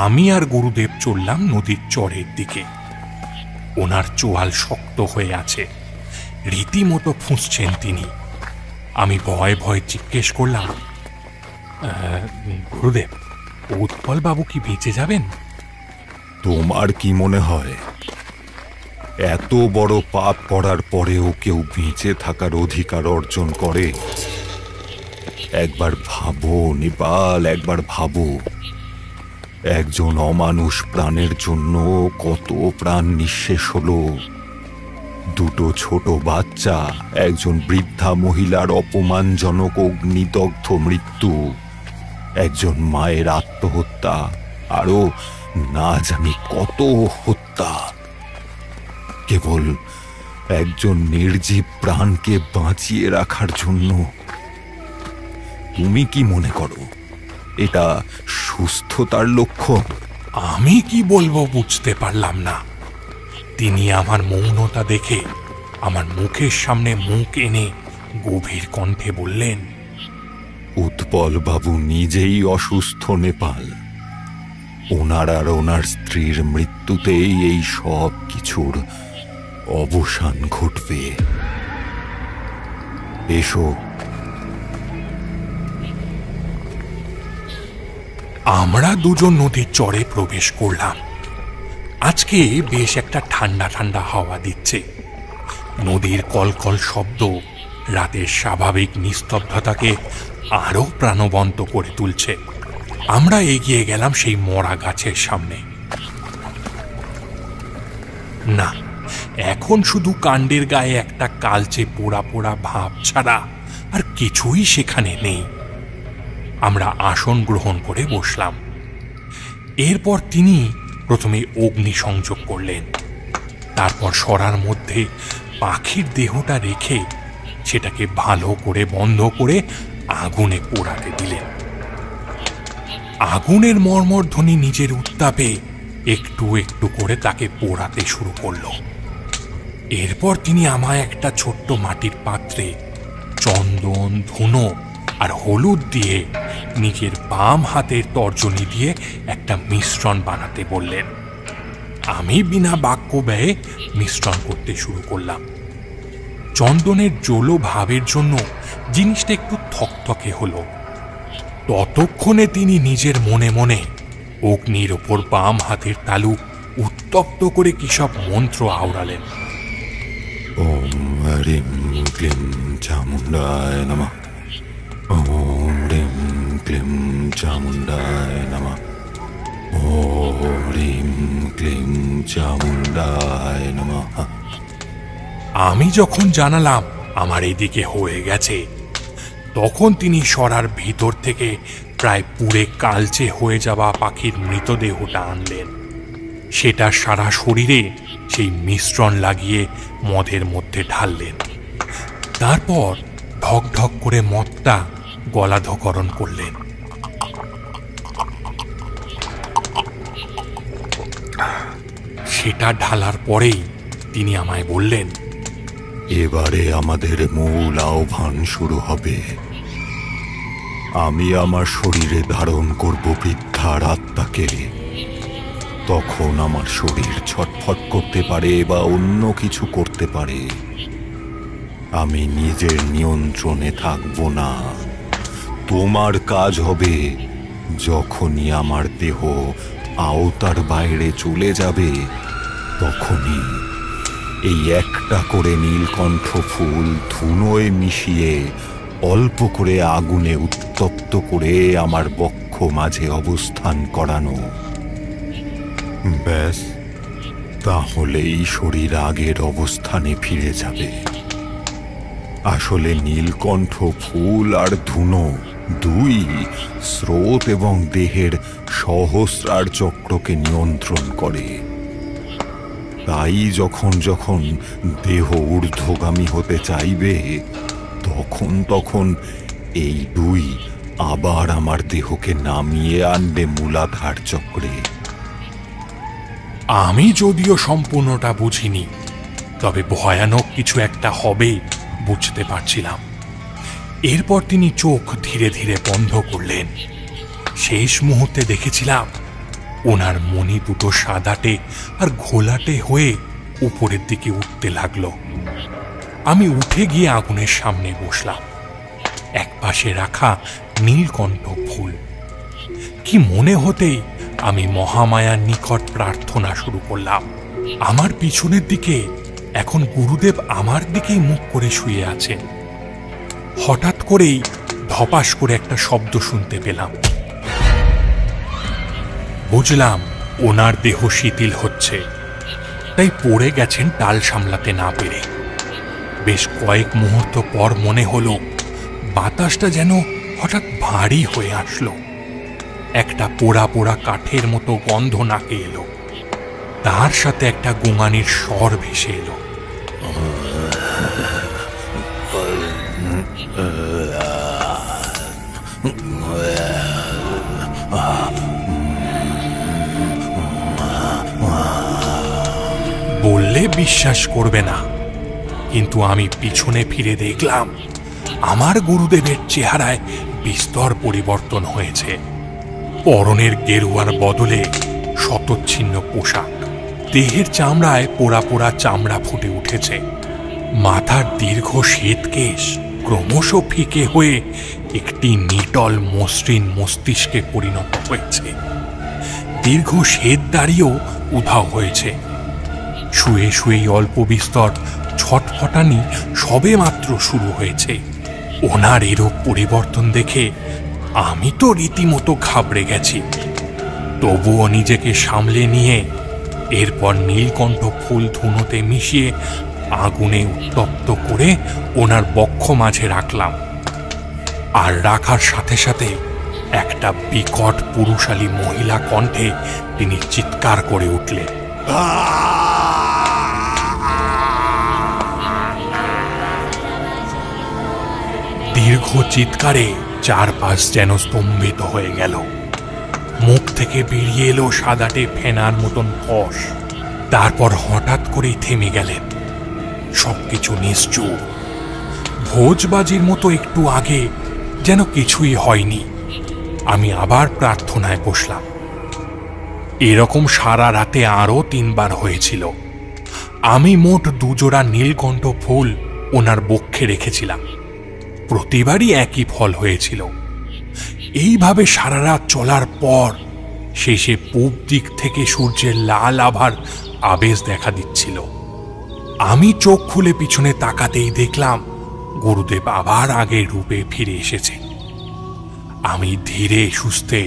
আমি আর গুরুদেব চললাম নদীর চরের দিকে। ওনার চোয়াল শক্ত হয়ে আছে, রীতিমতো ফুঁসছেন তিনি। আমি ভয়ে ভয়ে জিজ্ঞেস করলাম, গুরুদেব, উৎপল বাবু কি বেঁচে যাবেন? তোমার কি মনে হয় এত বড় পাপ করার পরেও কেউ বেঁচে থাকার অধিকার অর্জন করে? একবার ভাবো নেপাল, একবার ভাবো, একজন অমানুষ প্রাণের জন্য কত প্রাণ নিঃশেষ হলো। দুটো ছোট বাচ্চা, একজন বৃদ্ধা মহিলার অপমানজনক অগ্নিদগ্ধ মৃত্যু, একজন মায়ের আত্মহত্যা, আরো না জানি কত হত্যা, কেবল একজন নির্জীব প্রাণকে বাঁচিয়ে রাখার জন্য। তুমি কি মনে করো এটা সুস্থতার লক্ষণ? আমি কি বলবো বুঝতে পারলাম না। তিনি আমার মৌনতা দেখে আমার মুখের সামনে মুখ এনে গভীর কণ্ঠে বললেন, উৎপল বাবু নিজেই অসুস্থ নেপাল। ওনার আর ওনার স্ত্রীর মৃত্যুতেই এই সব কিছুর অবসান ঘটবে। এসো। আমরা দুজন নদীর চরে প্রবেশ করলাম। আজকে বেশ একটা ঠান্ডা ঠান্ডা হাওয়া দিচ্ছে। নদীর কলকল শব্দ রাতের স্বাভাবিক নিস্তব্ধতাকে আরো প্রাণবন্ত করে তুলছে। আমরা এগিয়ে গেলাম সেই মরা গাছের সামনে। না, এখন শুধু কাণ্ডের গায়ে একটা কালচে পোড়া পোড়া ভাব ছাড়া আর কিছুই সেখানে নেই। আমরা আসন গ্রহণ করে বসলাম। এরপর তিনি প্রথমে অগ্নি সংযোগ করলেন, তারপর সরার মধ্যে পাখির দেহটা রেখে সেটাকে ভালো করে বন্ধ করে আগুনে পোড়াতে দিলেন। আগুনের মর্মরধ্বনি নিজের উত্তাপে একটু একটু করে তাকে পোড়াতে শুরু করল। এরপর তিনি আমায় একটা ছোট্ট মাটির পাত্রে চন্দন, ধুনো আর হলুদ দিয়ে নিজের বাম হাতের তর্জনী দিয়ে একটা মিশ্রণ বানাতে বললেন। আমি বিনা বাক্য ব্যয়ে মিশ্রণ করতে শুরু করলাম। চন্দনের জলো ভাবের জন্য জিনিসটা একটু থকথকে হলো। ততক্ষণে তিনি নিজের মনে মনে অগ্নির ওপর বাম হাতের তালু উত্তপ্ত করে কি সব মন্ত্র আওড়ালেন। ওম হ্রিম ক্লিম চামুণ্ডায় নমঃ, ওম হ্রিম ক্লিম চামুণ্ডায় নমঃ, ওম হ্রিম ক্লিম চামুণ্ডায় নমঃ। আমি যখন জানালাম আমার এদিকে হয়ে গেছে, তখন তিনি সরার ভিতর থেকে প্রায় পুড়ে কালচে হয়ে যাওয়া পাখির মৃতদেহটা আনলেন। সেটা সারা শরীরে সেই মিশ্রণ লাগিয়ে মদের মধ্যে ঢাললেন। তারপর ঢক ঢক করে মদটা গলাধকরণ করলেন। সেটা ঢালার পরেই তিনি আমায় বললেন, এবারে আমাদের মূল আহ্বান শুরু হবে। আমি আমার শরীরে ধারণ করব বৃদ্ধার আত্মাকে। তখন আমার শরীর ছটফট করতে পারে বা অন্য কিছু করতে পারে। আমি নিজের নিয়ন্ত্রণে থাকব না। তোমার কাজ হবে যখনই আমার দেহ আওতার বাইরে চলে যাবে, তখনই এই একটা করে নীলকণ্ঠ ফুল ধুনোয় মিশিয়ে অল্প করে আগুনে উত্তপ্ত করে আমার বক্ষ মাঝে অবস্থান করানো। ব্যাস, তাহলেই শরীর আগের অবস্থানে ফিরে যাবে। আসলে নীলকণ্ঠ ফুল আর ধুনো দুই স্রোত এবং দেহের সহস্রার চক্রকে নিয়ন্ত্রণ করে। তাই যখন যখন দেহ ঊর্ধ্বগামী হতে চাইবে, তখন তখন এই দুই আবার আমার দেহকে নামিয়ে আনবে মূলাধার চক্রে। আমি যদিও সম্পূর্ণটা বুঝিনি, তবে ভয়ানক কিছু একটা হবে বুঝতে পারছিলাম। এরপর তিনি চোখ ধীরে ধীরে বন্ধ করলেন। শেষ মুহূর্তে দেখেছিলাম ওনার মণি দুটো সাদাটে আর ঘোলাটে হয়ে উপরের দিকে উঠতে লাগলো। আমি উঠে গিয়ে আগুনের সামনে বসলাম। একপাশে রাখা নীলকণ্ঠ ফুল কি মনে হতেই আমি মহামায়ার নিকট প্রার্থনা শুরু করলাম। আমার পিছনের দিকে এখন গুরুদেব আমার দিকেই মুখ করে শুয়ে আছেন। হঠাৎ করেই ধপাস করে একটা শব্দ শুনতে পেলাম। বুঝলাম ওনার দেহ শিথিল হচ্ছে, তাই পড়ে গেছেন টাল সামলাতে না পেরে। বেশ কয়েক মুহূর্ত পর মনে হলো বাতাসটা যেন হঠাৎ ভারী হয়ে আসলো। একটা পোড়া পোড়া কাঠের মতো গন্ধ নাকে এলো, তার সাথে একটা গোঙানির স্বর ভেসে এলো। বললে বিশ্বাস করবে না, কিন্তু আমি পিছনে ফিরে দেখলাম আমার গুরুদেবের চেহারায় বিস্তর পরিবর্তন হয়েছে। পরনের গেরুয়ার বদলে শতচ্ছিন্ন পোশাক, দেহের চামড়ায় পোড়া পোড়া চামড়া ফুটে উঠেছে, মাথার দীর্ঘ শ্বেতকেশ ক্রমশ ফিকে হয়ে একটি নিটল মসৃণ মস্তিষ্কে পরিণত হয়েছে। দীর্ঘ শ্বেত দাড়িও উধাও হয়েছে। শুয়ে শুয়েই অল্প বিস্তর ছটফটানি সবে মাত্র শুরু হয়েছে। ওনার এরূপ পরিবর্তন দেখে আমি তো রীতিমতো ঘাবড়ে গেছি। তবুও নিজেকে সামলে নিয়ে এরপর নীলকণ্ঠ ফুল ধুনোতে মিশিয়ে আগুনে উত্তপ্ত করে ওনার বক্ষ মাঝে রাখলাম। আর রাখার সাথে সাথে একটা বিকট পুরুষালী মহিলা কণ্ঠে তিনি চিৎকার করে উঠলেন। দীর্ঘ চিৎকারে চারপাশ যেন স্তম্ভিত হয়ে গেল। মুখ থেকে বেরিয়ে এলো সাদাটে ফেনার মতন ফস। তারপর হঠাৎ করেই থেমে গেলেন। সবকিছু নিশ্চুপ। ভোজবাজির মতো একটু আগে যেন কিছুই হয়নি। আমি আবার প্রার্থনায় বসলাম। এরকম সারা রাতে আরও 3 বার হয়েছিল। আমি মোট 2 জোড়া নীলকণ্ঠ ফুল ওনার বক্ষে রেখেছিলাম। প্রতিবারই একই ফল হয়েছিল। এইভাবে সারা রাত চলার পর শেষে পূব দিক থেকে সূর্যের লাল আভার আবেশ দেখা দিচ্ছিল। আমি চোখ খুলে পিছনে তাকাতেই দেখলাম গুরুদেব আবার আগের রূপে ফিরে এসেছে। আমি ধীরে সুস্থে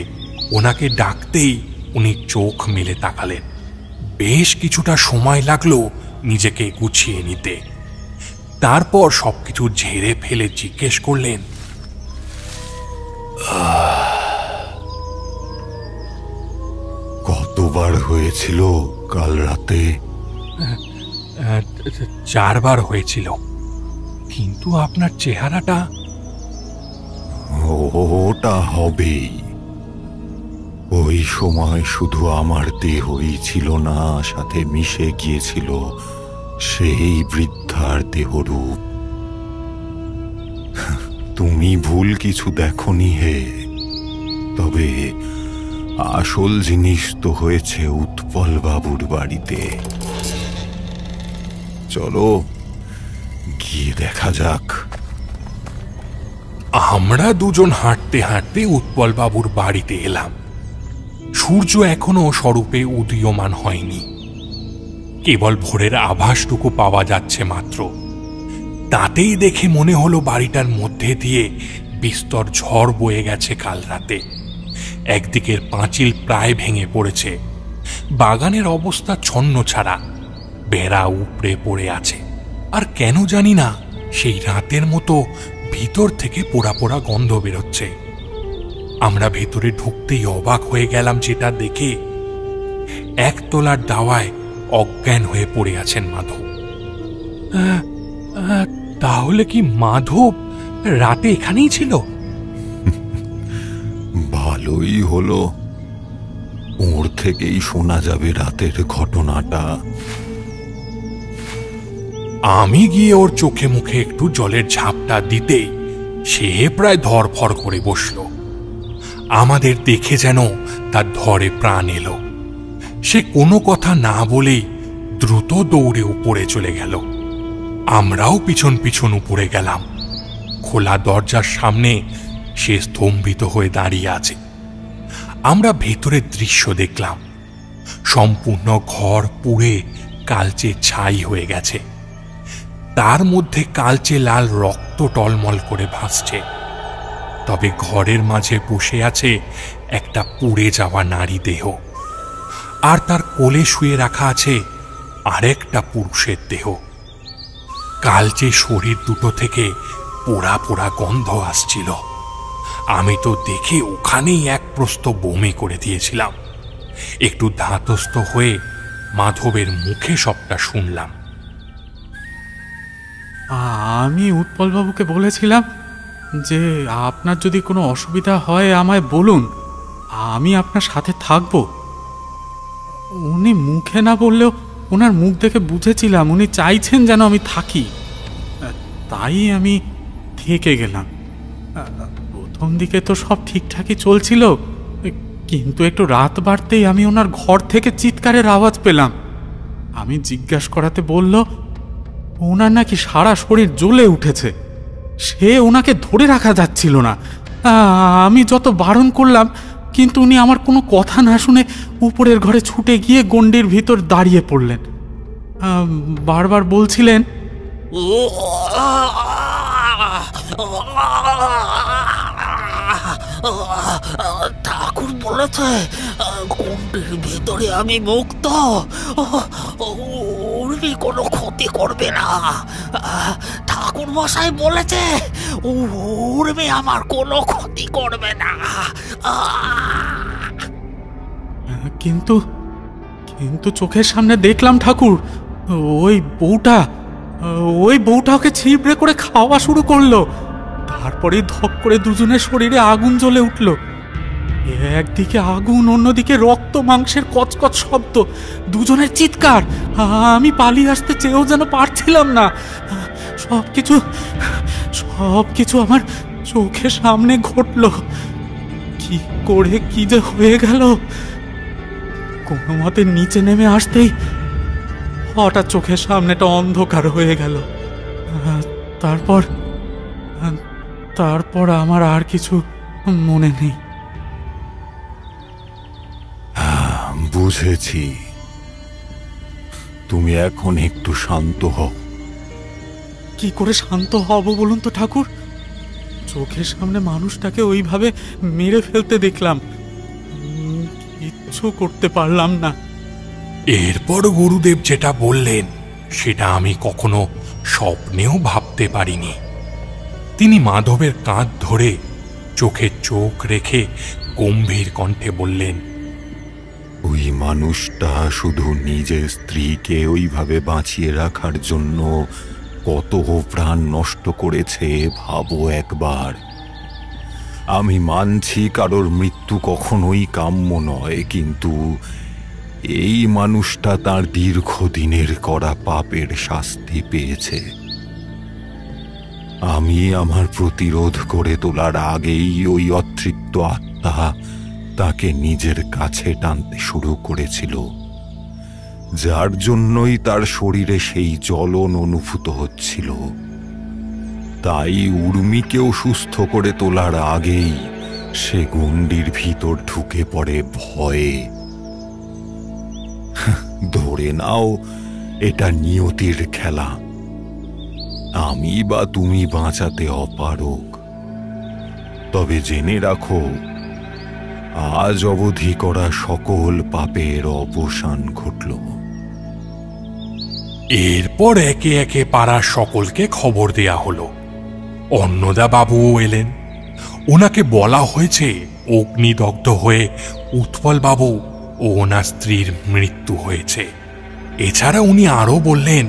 ওনাকে ডাকতেই উনি চোখ মেলে তাকালেন। বেশ কিছুটা সময় লাগলো নিজেকে গুছিয়ে নিতে। তারপর সবকিছু ঝেড়ে ফেলে জিজ্ঞেস করলেন, কতবার হয়েছিল কাল রাতে? 4 বার হয়েছিল, কিন্তু আপনার চেহারাটা। ওটা হবেই। ওই সময় শুধু আমার দেহই ছিল না, সাথে মিশে গিয়েছিল সেই বৃদ্ধার দেহরূপ। তুমি ভুল কিছু দেখনি হে। তবে আসল জিনিস তো হয়েছে উৎপল বাবুর বাড়িতে। চলো গিয়ে দেখা যাক। আমরা দুজন হাঁটতে হাঁটতে উৎপল বাবুর বাড়িতে এলাম। সূর্য এখনো স্বরূপে উদীয়মান হয়নি, কেবল ভোরের আভাসটুকু পাওয়া যাচ্ছে মাত্র। তাতেই দেখে মনে হলো বাড়িটার মধ্যে দিয়ে বিস্তর ঝড় বয়ে গেছে কাল রাতে। একদিকের পাঁচিল প্রায় ভেঙে পড়েছে, বাগানের অবস্থা ছন্ন ছাড়া, বেড়া উপড়ে পড়ে আছে। আর কেন জানি না সেই রাতের মতো ভিতর থেকে পোড়া পোড়া গন্ধ বেরোচ্ছে। আমরা ভেতরে ঢুকতেই অবাক হয়ে গেলাম যেটা দেখে। একতলার দাওয়ায় অজ্ঞান হয়ে পড়ে আছেন মাধব। তাহলে কি মাধব রাতে এখানেই ছিল? ভালোই হলো, ওর থেকেই শোনা যাবে রাতের ঘটনাটা। আমি গিয়ে ওর চোখে মুখে একটু জলের ঝাপটা দিতেই সে প্রায় ধরফর করে বসল। আমাদের দেখে যেন তার ধরে প্রাণ এলো। সে কোনো কথা না বলেই দ্রুত দৌড়ে উপরে চলে গেল। আমরাও পিছন পিছন উপরে গেলাম। খোলা দরজার সামনে সে স্তম্ভিত হয়ে দাঁড়িয়ে আছে। আমরা ভেতরের দৃশ্য দেখলাম। সম্পূর্ণ ঘর পুড়ে কালচে ছাই হয়ে গেছে। তার মধ্যে কালচে লাল রক্ত টলমল করে ভাসছে। তবে ঘরের মাঝে বসে আছে একটা পুড়ে যাওয়া নারী দেহ, আর তার কোলে শুয়ে রাখা আছে আরেকটা পুরুষের দেহ। কালচে শরীর দুটো থেকে পোড়া পোড়া গন্ধ আসছিল। আমি তো দেখে ওখানেই এক প্রস্ত বমি করে দিয়েছিলাম। একটু ধাতস্থ হয়ে মাধবের মুখে সবটা শুনলাম। আমি উৎপলবাবুকে বলেছিলাম যে আপনার যদি কোনো অসুবিধা হয় আমায় বলুন, আমি আপনার সাথে থাকব। উনি মুখে না বললেও ওনার মুখ দেখে বুঝেছিলাম উনি চাইছেন যেন আমি থাকি, তাই আমি থেকে গেলাম। প্রথম দিকে তো সব ঠিকঠাকই চলছিল, কিন্তু একটু রাত বাড়তেই আমি ওনার ঘর থেকে চিৎকারের আওয়াজ পেলাম। আমি জিজ্ঞাসা করাতে বলল ওনার নাকি সারা শরীর জ্বলে উঠেছে, সে ওনাকে ধরে রাখা যাচ্ছিল না। আমি যত বারণ করলাম, কিন্তু উনি আমার কোনো কথা না শুনে উপরের ঘরে ছুটে গিয়ে গণ্ডির ভিতর দাঁড়িয়ে পড়লেন। বারবার বলছিলেন, ঠাকুর বলেছে গণ্ডির ভিতরে আমি মুক্ত, উর্মি কোনো ক্ষতি করবে না। ঠাকুর মশাই বলেছে উর্মি আমার কোনো ক্ষতি করবে না। কিন্তু কিন্তু চোখের সামনে দেখলাম ঠাকুর, ওই বউটা ওকে ছিবড়ে করে খাওয়া শুরু করলো। তারপরে ধপ করে দুজনের শরীরে আগুন জ্বলে উঠল। একদিকে আগুন, অন্যদিকে রক্ত মাংসের কচকচ শব্দ, দুজনের চিৎকার। আমি পালিয়ে আসতে চেয়েও যেন পারছিলাম না। সবকিছু আমার চোখের সামনে ঘটল। কি করে কি যে হয়ে গেল! কোনো মতে নিচে নেমে আসতেই হঠাৎ চোখের সামনেটা অন্ধকার হয়ে গেল। তারপর আমার আর কিছু মনে নেই। বুঝেছি, তুমি এখন একটু শান্ত হও। কি করে শান্ত হব বলুন তো ঠাকুর? চোখের সামনে মানুষটাকে ওইভাবে মেরে ফেলতে দেখলাম, কিচ্ছু করতে পারলাম না। এরপর গুরুদেব যেটা বললেন সেটা আমি কখনো স্বপ্নেও ভাবতে পারিনি। তিনি মাধবের কাঁধ ধরে চোখে চোখ রেখে গম্ভীর কণ্ঠে বললেন, ওই মানুষটা শুধু নিজের স্ত্রীকে ওইভাবে বাঁচিয়ে রাখার জন্য কত প্রাণ নষ্ট করেছে ভাবো একবার। আমি মানছি কারোর মৃত্যু কখনোই কাম্য নয়, কিন্তু এই মানুষটা তার দীর্ঘদিনের করা পাপের শাস্তি পেয়েছে। আমি আমার প্রতিরোধ করে তোলার আগেই ওই অতৃপ্ত আত্মা তাকে নিজের কাছে টানতে শুরু করেছিল, যার জন্যই তার শরীরে সেই জ্বলন অনুভূত হচ্ছিল। তাই উর্মিকেও সুস্থ করে তোলার আগেই সে গণ্ডির ভিতর ঢুকে পড়ে ভয়ে। ধরে নাও এটা নিয়তির খেলা, আমি বা তুমি বাঁচাতে অপারগ। তবে জেনে রাখো, আজ অবধি করা সকল পাপের অবসান ঘটল। এরপর একে একে পাড়ার সকলকে খবর দেয়া হলো। অন্নদা বাবুও এলেন। ওনাকে বলা হয়েছে অগ্নিদগ্ধ হয়ে উৎপল বাবু ও ওনার স্ত্রীর মৃত্যু হয়েছে। এছাড়া উনি আরও বললেন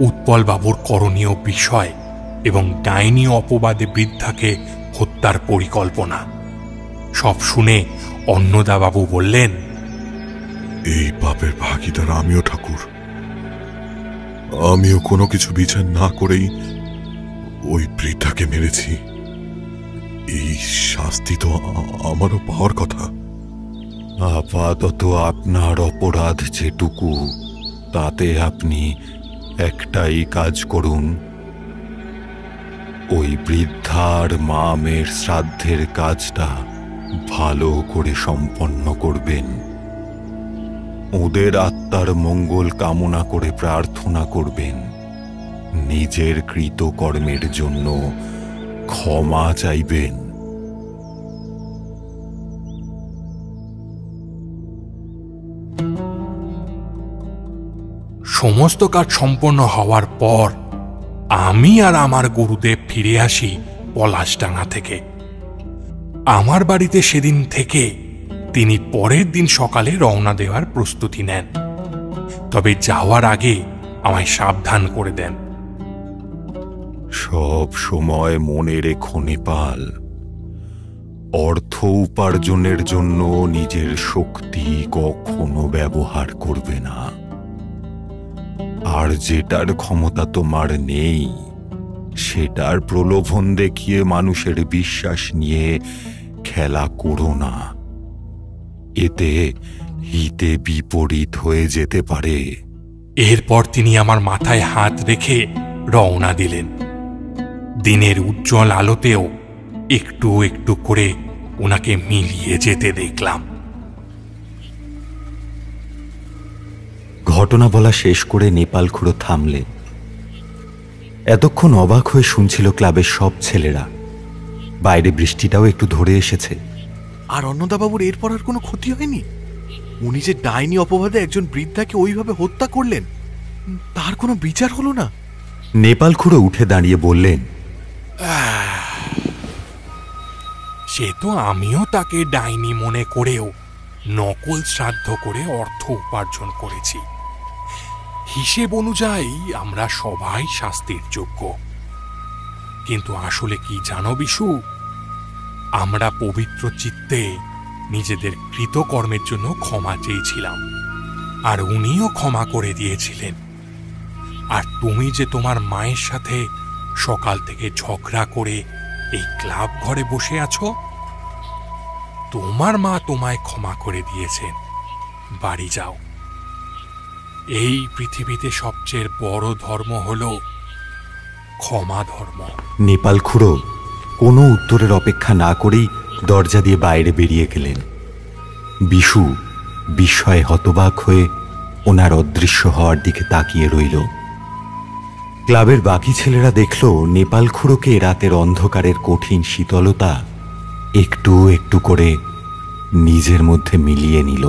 উৎপল বাবুর করণীয় বিষয় এবং ডাইনি অপবাদে বৃদ্ধাকে হত্যার পরিকল্পনা। সব শুনে অন্নদা বাবু বললেন, এই পাপের ভাগীদার আমিও ঠাকুর। আমিও কোনো কিছু বিচার না করেই ওই বৃদ্ধাকে মেরেছি। এই শাস্তি তো আমারও পাওয়ার কথা। আপাতত আপনার অপরাধ যেটুকু, তাতে আপনি একটাই কাজ করুন। ওই বৃদ্ধার মা মেয়ের শ্রাদ্ধের কাজটা ভালো করে সম্পন্ন করবেন। ওদের আত্মার মঙ্গল কামনা করে প্রার্থনা করবেন। নিজের কৃতকর্মের জন্য ক্ষমা চাইবেন। সমস্ত কাজ সম্পন্ন হওয়ার পর আমি আর আমার গুরুদেব ফিরে আসি পলাশডাঙ্গা থেকে। আমার বাড়িতে সেদিন থেকে তিনি পরের দিন সকালে রওনা দেওয়ার প্রস্তুতি নেন, তবে যাওয়ার আগে আমায় সাবধান করে দেন। সব সময় মনে রেখো নেপাল, অর্থ উপার্জনের জন্য নিজের শক্তি কখনো ব্যবহার করবে না। আর যেটার ক্ষমতা তোমার নেই সেটার প্রলোভন দেখিয়ে মানুষের বিশ্বাস নিয়ে খেলা করো না। এতে হিতে বিপরীত হয়ে যেতে পারে। এরপর তিনি আমার মাথায় হাত রেখে রওনা দিলেন। দিনের উজ্জ্বল আলোতেও একটু একটু করে ওনাকে মিলিয়ে যেতে দেখলাম। ঘটনা বলা শেষ করে নেপাল খুঁড়ো থামলে। এতক্ষণ অবাক হয়ে শুনছিল ক্লাবের সব ছেলেরা। বাইরে বৃষ্টিটাও একটু ধরে এসেছে। আর অন্নদাবাবুর এরপর আর কোনো ক্ষতি হয়নি? উনি যে ডাইনি অপবাদে একজন বৃদ্ধাকে ওইভাবে হত্যা করলেন, তার কোনো বিচার হলো না? নেপাল খুঁড়ো উঠে দাঁড়িয়ে বললেন, সে তো আমিও তাকে ডাইনি মনে করেও নকল শ্রাদ্ধ করে অর্থ উপার্জন করেছি। হিসেব অনুযায়ী আমরা সবাই শাস্তির যোগ্য। কিন্তু আসলে কি জানো বিশু, আমরা পবিত্র চিত্তে নিজেদের কৃতকর্মের জন্য ক্ষমা চেয়েছিলাম, আর উনিও ক্ষমা করে দিয়েছিলেন। আর তুমি যে তোমার মায়ের সাথে সকাল থেকে ঝগড়া করে এই ক্লাব ঘরে বসে আছো, তোমার মা তোমায় ক্ষমা করে দিয়েছেন। বাড়ি যাও। এই পৃথিবীতে সবচেয়ে বড় ধর্ম হলো ক্ষমা ধর্ম। নেপাল খুঁড়ো কোনো উত্তরের অপেক্ষা না করেই দরজা দিয়ে বাইরে বেরিয়ে গেলেন। বিশু বিস্ময়ে হতবাক হয়ে ওনার অদৃশ্য হওয়ার দিকে তাকিয়ে রইল। ক্লাবের বাকি ছেলেরা দেখল নেপাল খুঁড়োকে রাতের অন্ধকারের কঠিন শীতলতা একটু একটু করে নিজের মধ্যে মিলিয়ে নিল।